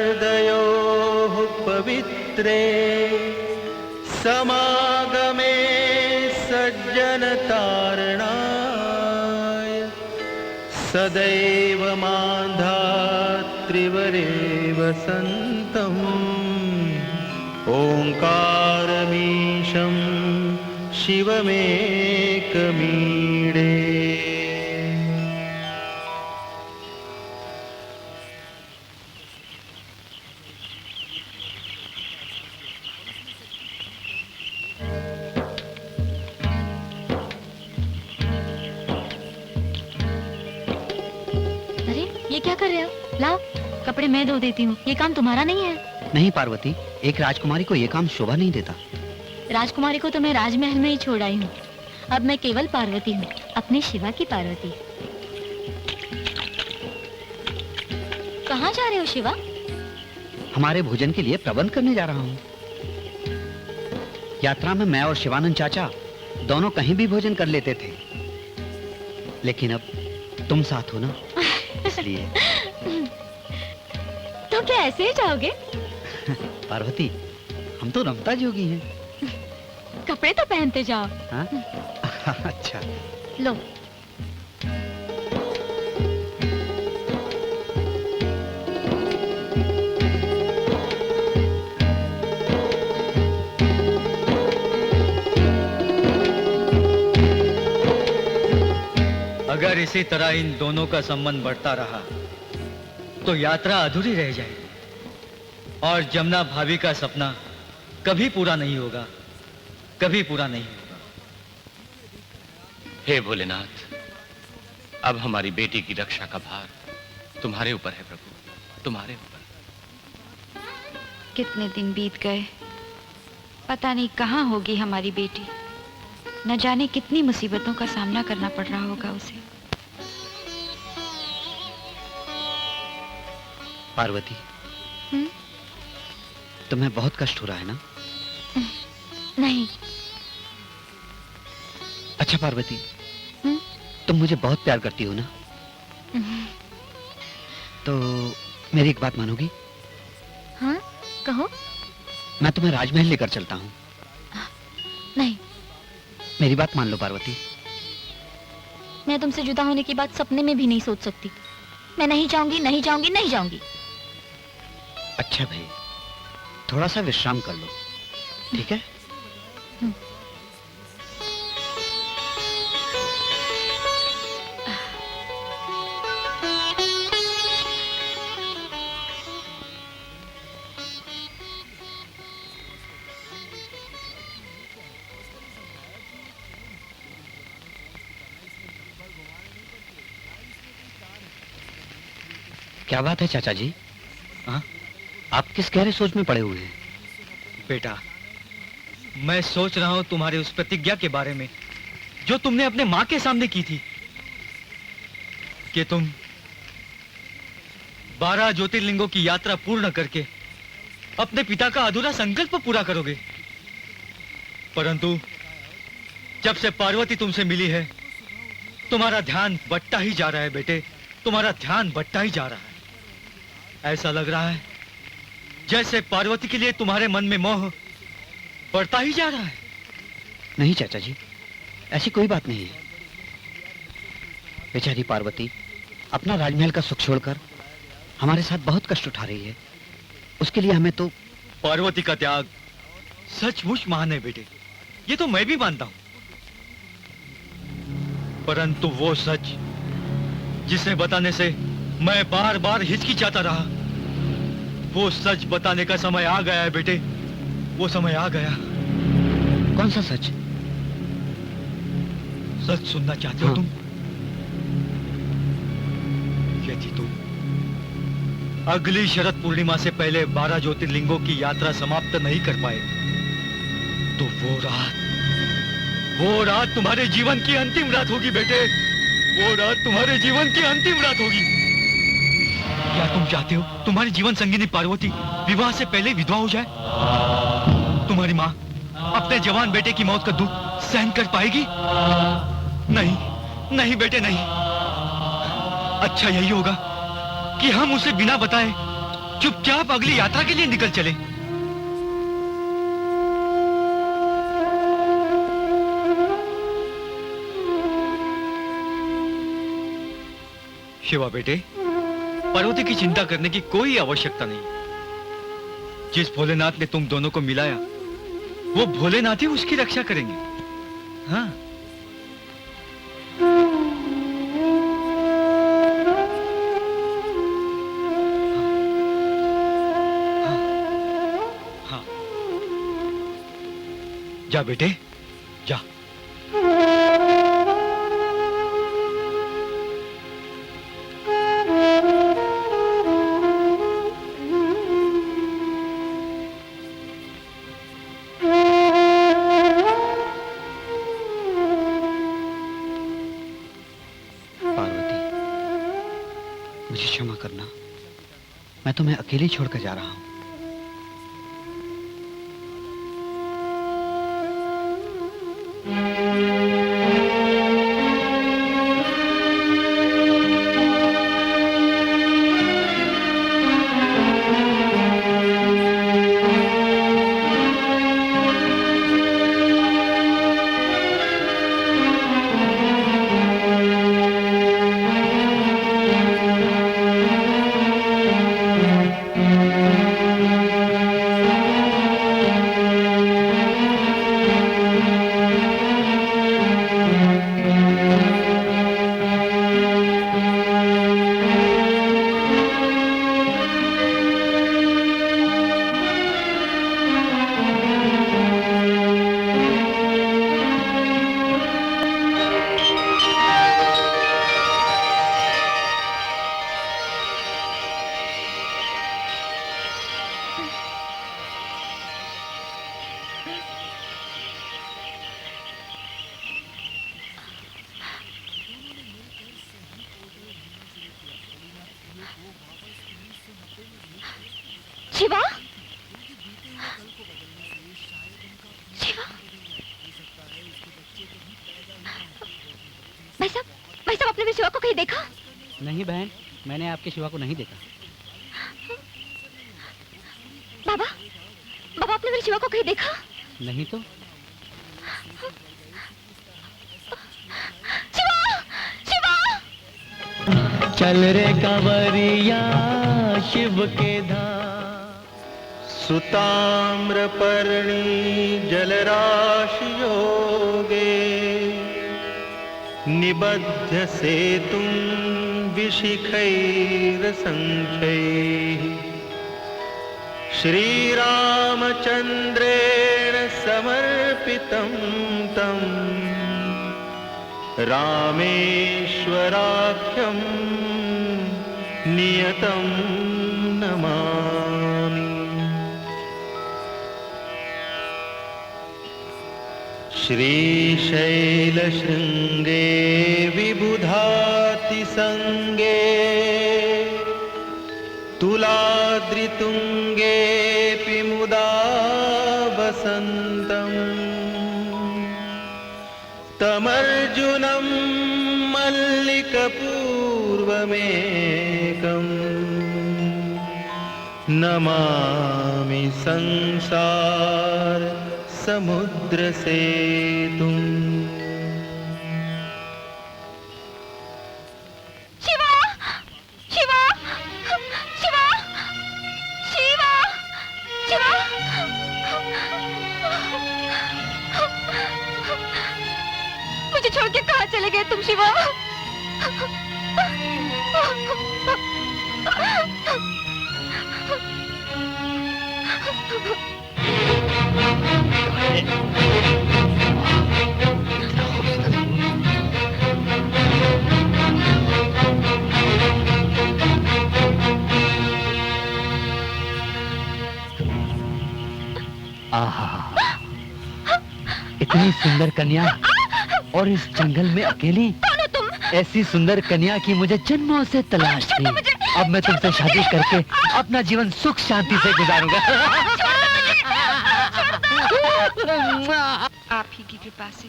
कावेरिकानमर्दयोः पवित्रे समागमे सज्जनतारणाय सदैव मान्धात्रिवरे वसन्तम् ओङ्कारमीशं शिवमेकमीडे।
ये क्या कर रहे हो? लाओ, कपड़े मैं धो देती हूँ। ये काम तुम्हारा नहीं है।
नहीं पार्वती, एक राजकुमारी को यह काम शोभा नहीं देता।
राजकुमारी को तो मैं राजमहल में ही छोड़ आई हूँ। अब मैं केवल पार्वती हूँ, अपनी शिवा की पार्वती। कहाँ जा रहे हो शिवा?
हमारे भोजन के लिए प्रबंध करने जा रहा हूँ। यात्रा में मैं और शिवानंद चाचा दोनों कहीं भी भोजन कर लेते थे, लेकिन अब तुम साथ हो ना, इसलिए।
तो क्या ऐसे ही जाओगे?
पार्वती, हम तो रमता जोगी हैं।
कपड़े तो पहनते जाओ।
हाँ? अच्छा।
लो।
अगर इसी तरह इन दोनों का संबंध बढ़ता रहा तो यात्रा अधूरी रह जाएगी और जमुना भाभी का सपना कभी पूरा नहीं होगा, कभी पूरा नहीं होगा।
हे भोलेनाथ, अब हमारी बेटी की रक्षा का भार तुम्हारे ऊपर है प्रभु, तुम्हारे ऊपर।
कितने दिन बीत गए, पता नहीं कहाँ होगी हमारी बेटी। न जाने कितनी मुसीबतों का सामना करना पड़ रहा होगा उसे।
पार्वती, तुम्हें बहुत कष्ट हो रहा है ना?
नहीं,
अच्छा पार्वती, तुम मुझे बहुत प्यार करती हो ना? तो मेरी एक बात मानोगी?
हाँ, कहो।
मैं तुम्हें राजमहल लेकर चलता हूँ।
नहीं,
मेरी बात मान लो पार्वती।
मैं तुमसे जुदा होने की बात सपने में भी नहीं सोच सकती। मैं नहीं जाऊंगी, नहीं जाऊंगी, नहीं जाऊंगी।
अच्छा भाई, थोड़ा सा विश्राम कर लो, ठीक है? क्या बात है चाचा जी?
हाँ?
आप किस गहरे सोच में पड़े हुए हैं?
बेटा, मैं सोच रहा हूं तुम्हारे उस प्रतिज्ञा के बारे में जो तुमने अपने मां के सामने की थी कि तुम 12 ज्योतिर्लिंगों की यात्रा पूर्ण करके अपने पिता का अधूरा संकल्प पूरा करोगे। परंतु जब से पार्वती तुमसे मिली है, तुम्हारा ध्यान बंटता ही जा रहा है बेटे, तुम्हारा ध्यान बंटता ही जा रहा है। ऐसा लग रहा है जैसे पार्वती के लिए तुम्हारे मन में मोह बढ़ता ही जा रहा है।
नहीं चाचा जी, ऐसी कोई बात नहीं है। बेचारी पार्वती अपना राजमहल का सुख छोड़कर हमारे साथ बहुत कष्ट उठा रही है। उसके लिए हमें तो
पार्वती का त्याग सचमुच महान है बेटे, ये तो मैं भी मानता हूं। परंतु वो सच जिसे बताने से मैं बार बार हिचकिचाता रहा, वो सच बताने का समय आ गया है बेटे, वो समय आ गया।
कौन सा सच?
सच सुनना चाहते हो तुम? यदि तुम अगली शरद पूर्णिमा से पहले 12 ज्योतिर्लिंगों की यात्रा समाप्त नहीं कर पाए तो वो रात तुम्हारे जीवन की अंतिम रात होगी बेटे, वो रात तुम्हारे जीवन की अंतिम रात होगी। क्या तुम चाहते हो तुम्हारी जीवन संगिनी पार्वती विवाह से पहले विधवा हो जाए? तुम्हारी माँ अपने जवान बेटे की मौत का दुख सहन कर पाएगी? नहीं, नहीं बेटे नहीं। अच्छा यही होगा कि हम उसे बिना बताए चुपचाप अगली यात्रा के लिए निकल चले। शिवा बेटे, पार्वती की चिंता करने की कोई आवश्यकता नहीं। जिस भोलेनाथ ने तुम दोनों को मिलाया, वो भोलेनाथ ही उसकी रक्षा करेंगे। हाँ। हाँ। जा बेटे, जा।
मुझे क्षमा करना, मैं तुम्हें अकेले छोड़कर जा रहा हूं।
शिवा, शिवा,
देखा?
नहीं बहन, मैंने आपके शिवा को नहीं देखा।
बाबा, बाबा आपने मेरे शिवा को कहीं देखा?
नहीं तो।
शिवा, शिवा!
चल रे कंवरिया शिव के धाम, सुताम्रपर्णी जलराशियोगे, निबध्य सेतुं विशिखैरसङ्ख्यैः, श्रीरामचन्द्रेण समर्पितं तं रामेश्वराख्यं नियतं नमामि। श्रीशैलशृङ्गे विबुधातिसङ्गे, तुलाद्रितुङ्गेऽपि मुदा वसन्तम्, तमर्जुनं मल्लिकपूर्वमेकम् नमामि संसार समुद्रसेतुम्।
शिवा, शिवा, शिवा, शिवा, शिवा! मुझे छोड़ के कहाँ चले गए तुम शिवा?
आहा, इतनी सुंदर कन्या और इस जंगल में अकेली।
कौन हो तुम?
ऐसी सुंदर कन्या की मुझे जन्मों से तलाश थी। अब मैं तुमसे शादी करके अपना जीवन सुख शांति से गुजारूंगा।
आप ही की कृपा से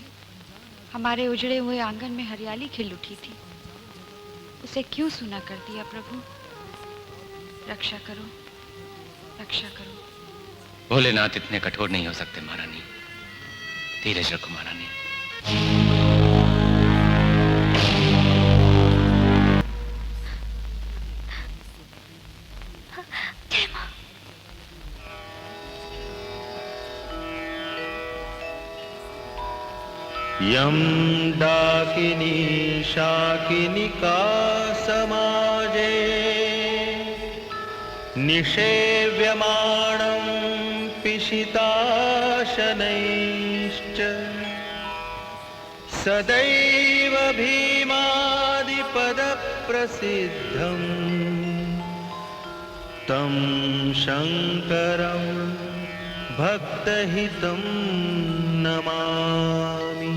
हमारे उजड़े हुए आंगन में हरियाली खिल उठी थी। उसे क्यों सूना कर दिया प्रभु? रक्षा करो, रक्षा करो।
भोलेनाथ इतने कठोर नहीं हो सकते महारानी, धीरज रखो महारानी।
यम डाकिनी शाकिनिका समाजे, निषेव्यमाणं पिशिताशनैश्च, सदैव भीमादिपदप्रसिद्धं तं शङ्करं भक्तहितं नमामि।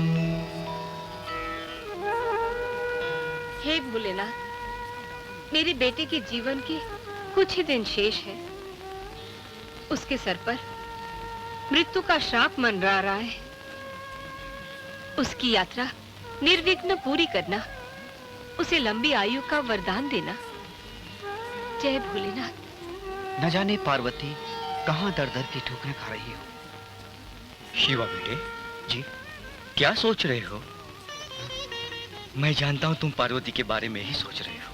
हे भोलेनाथ, मेरे बेटे के जीवन के कुछ ही दिन शेष है। उसके सर पर मृत्यु का श्राप मंडरा रहा है। उसकी यात्रा निर्विघ्न पूरी करना, उसे लंबी आयु का वरदान देना। जय भोलेनाथ।
न जाने पार्वती कहाँ दर दर की ठोकरें खा रही हो।
शिवा बेटे जी, क्या सोच रहे हो? मैं जानता हूं तुम पार्वती के बारे में ही सोच रहे हो,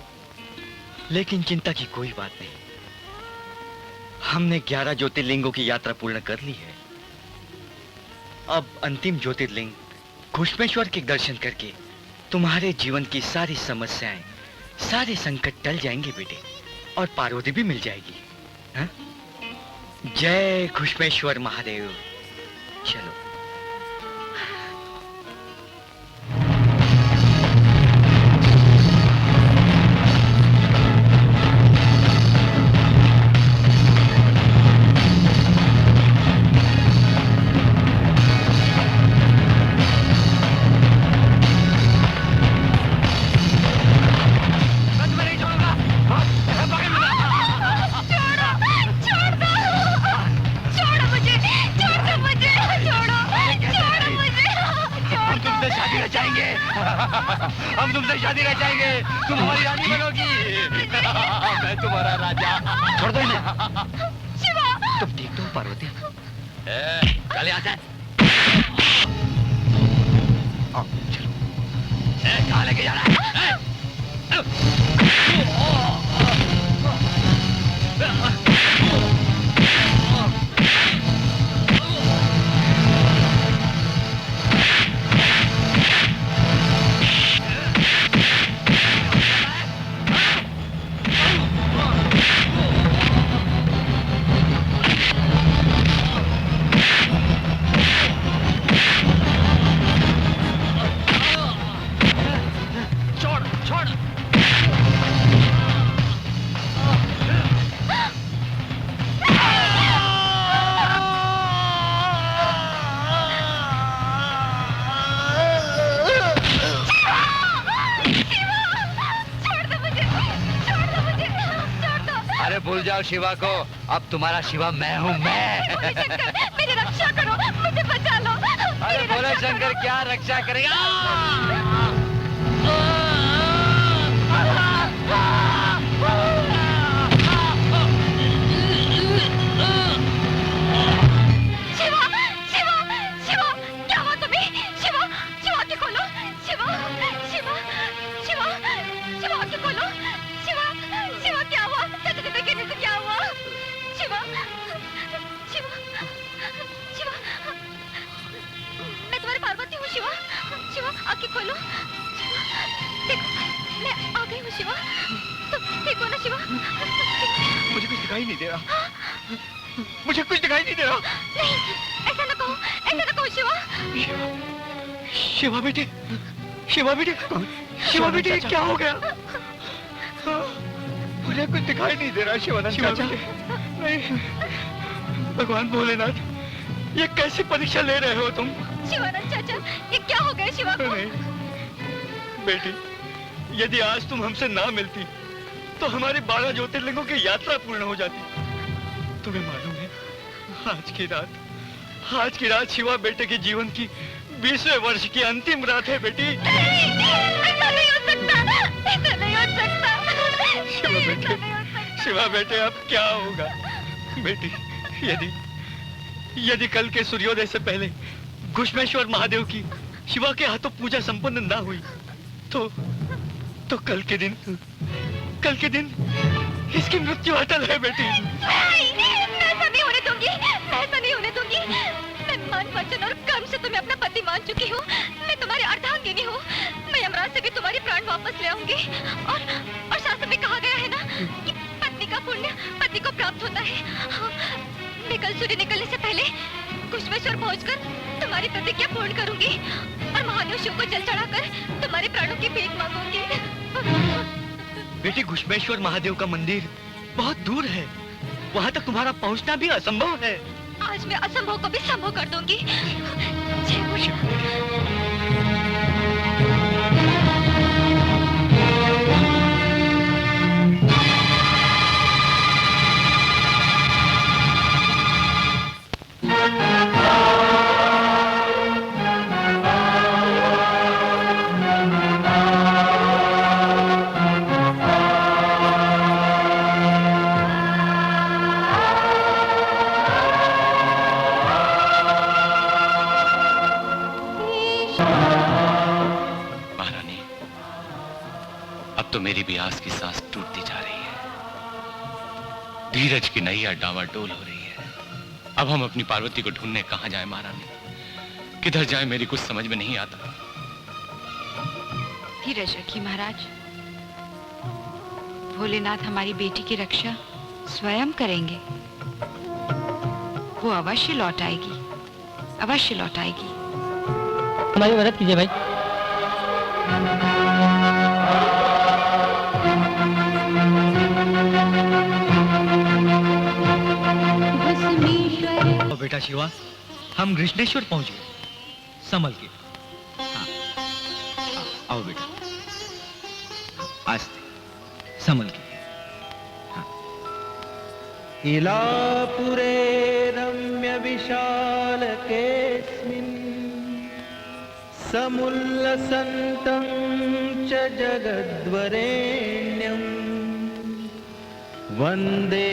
लेकिन चिंता की कोई बात नहीं। हमने 11 ज्योतिर्लिंगों की यात्रा पूर्ण कर ली है। अब अंतिम ज्योतिर्लिंग घुश्मेश्वर के दर्शन करके तुम्हारे जीवन की सारी समस्याएं, सारे संकट टल जाएंगे बेटे, और पार्वती भी मिल जाएगी। हा? जय घुश्मेश्वर महादेव। चलो।
छोड़ दो मुझे, छोड़ दो मुझे, छोड़ो।
हम तुमसे शादी कर जाएंगे, तुम हमारी रानी बनोगी। मैं तुम्हारा राजा।
छोड़ दो इन्हें। तुम ठीक तो हो पार्वती?
चले आ जाए।
चलो।
कहाँ लेके जा रहा है? भूल जाओ शिवा को, अब तुम्हारा शिवा मैं हूँ मैं।
मेरी रक्षा करो, मुझे बचा लो।
अरे बोले शंकर क्या रक्षा करेगा?
शिवा, शिवा, शिवा, क्या हुआ तुम्हें? शिवा, शिवा आँखें खोलो। शिवा, शिवा, शिवा, शिवा आँखें खोलो। शिवा, शिवा क्या हुआ? चाचा जी कहने से क्या हुआ? शिवा, शिवा, शिवा, मैं तुम्हारी पार्वती हूँ शिवा। शिवा आँखें खोलो। शिवा, देखो मैं आ गई हूँ शिवा। तुम ठीक हो ना शिवा?
मुझे कुछ दिखाई नहीं दे रहा। मुझे कुछ दिखाई नहीं दे रहा।
नहीं, ऐसा न कहो, ऐसा न कहो शिवा।
शिवा बेटे, शिवा बेटे, शिवा बेटे क्या हो गया? मुझे कुछ दिखाई नहीं दे रहा शिवानंद चाचा। नहीं, भगवान भोलेनाथ, ये कैसी परीक्षा ले रहे हो तुम?
शिवानंद चाचा, ये क्या हो गया शिवा को?
नहीं, बेटी, यदि आज तुम हमसे ना मिलती, तो हमारी 12 ज्योतिर्लिंगों की यात्रा पूर्ण हो जाती। तुम्हें मालूम है, आज की रात शिवा बेटे के जीवन की 20वें वर्ष की अंतिम रात है बेटी।
ऐसा नहीं हो सकता, ऐसा नहीं हो सकता।
शिवा बेटे अब क्या होगा? बेटी, यदि कल के सूर्योदय से पहले घुश्मेश्वर महादेव की शिवा के हाथों पूजा संपन्न ना हुई, तो कल के दिन इसकी मृत्यु अटल है बेटी।
मैं ऐसा नहीं होने दूंगी, मैं ऐसा नहीं होने दूंगी। मैं मन वचन और कर्म से तुम्हें अपना पति मान चुकी हूँ। मैं तुम्हारी अर्धांगिनी हूँ। मैं यमराज से भी तुम्हारी प्राण वापस ले आऊंगी। और शास्त्र में कहा गया है ना कि पत्नी का पुण्य पति को प्राप्त होता है। मैं कल सूर्य निकलने से पहले घुश्मेश्वर पहुंचकर तुम्हारी प्रतिज्ञा पूर्ण करूंगी और महादेव शिव को जल चढ़ाकर तुम्हारे प्राणों की भीख मांगूंगी।
बेटी, घुश्मेश्वर महादेव का मंदिर बहुत दूर है, वहाँ तक तुम्हारा पहुँचना भी असंभव है।
आज मैं असंभव को भी संभव कर दूंगी।
मेरी भी आस की सांस टूटती जा रही है। धीरज की नैया डावाडोल हो रही है। अब हम अपनी पार्वती को ढूंढने कहां जाएं महारानी? किधर जाएं मेरी कुछ समझ में नहीं आता।
धीरज रखिए महाराज, भोलेनाथ हमारी बेटी की रक्षा स्वयं करेंगे। वो अवश्य लौट आएगी, अवश्य लौट आएगी।
हमारी मदद कीजिए भाई।
बेटा शिवा, हम घृष्णेश्वर पहुंच गए, संभल के। हाँ, आओ बेटा, आस्ते, संभल के। हाँ।
इलापुरे रम्य विशाल केस्मिन् समुल्लसन्तं च जगद्वरेण्यं वन्दे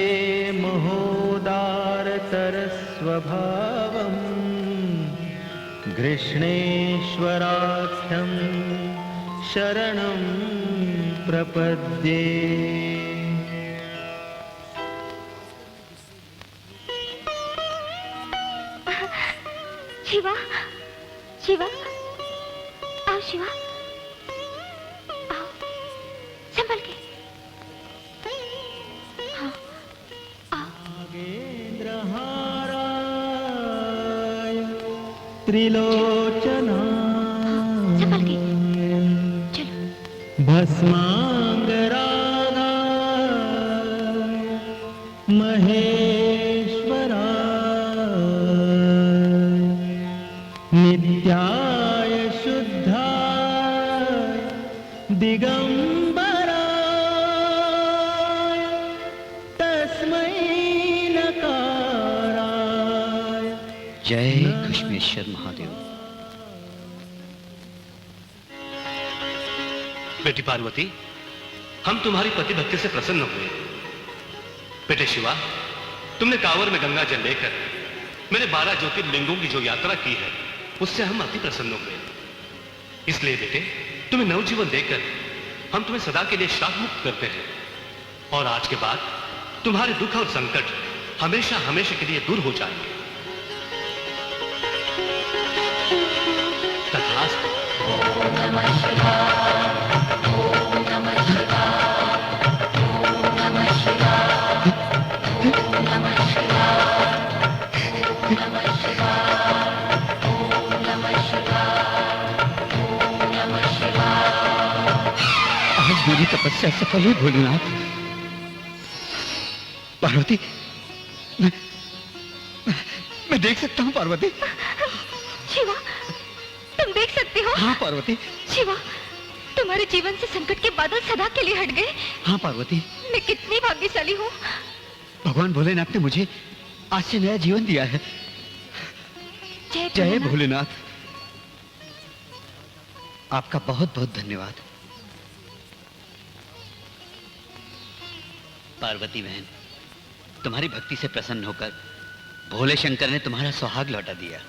महोदारतरस्वभावं घृष्णेश्वराख्यं शरणं प्रपद्ये।
शिवा, शिवा, आओ शिवा, आओ, संभल के। हाँ, आओ।
नागेन्द्रहाराय त्रिलोचनाय
संभल के, चलो।
भस्मांगरागाय महेश्वराय नित्याय शुद्धाय दिगंबराय तस्मै नकाराय।
जय घृष्णेश्वर महादेव।
बेटी पार्वती, हम तुम्हारी पति भक्ति से प्रसन्न हुए। बेटे शिवा, तुमने कांवर में गंगा जल लेकर मेरे 12 ज्योतिर्लिंगों की जो यात्रा की है, उससे हम अति प्रसन्न हुए। इसलिए बेटे, तुम्हें नवजीवन देकर हम तुम्हें सदा के लिए श्राप मुक्त करते हैं, और आज के बाद तुम्हारे दुख और संकट हमेशा हमेशा के लिए दूर हो जाएंगे। तथास्तु।
आज मेरी तपस्या सफल हुई भोलेनाथ। पार्वती, मैं देख सकता हूँ पार्वती।
शिवा, तुम देख सकते हो?
हाँ पार्वती।
शिवा, तुम्हारे जीवन से संकट के बादल सदा के लिए हट गए।
हाँ पार्वती।
मैं कितनी भाग्यशाली हूँ।
भगवान भोलेनाथ ने मुझे आज से नया जीवन दिया है। जय भोलेनाथ। आपका बहुत बहुत धन्यवाद। पार्वती बहन, तुम्हारी भक्ति से प्रसन्न होकर भोले शंकर ने तुम्हारा सुहाग लौटा दिया।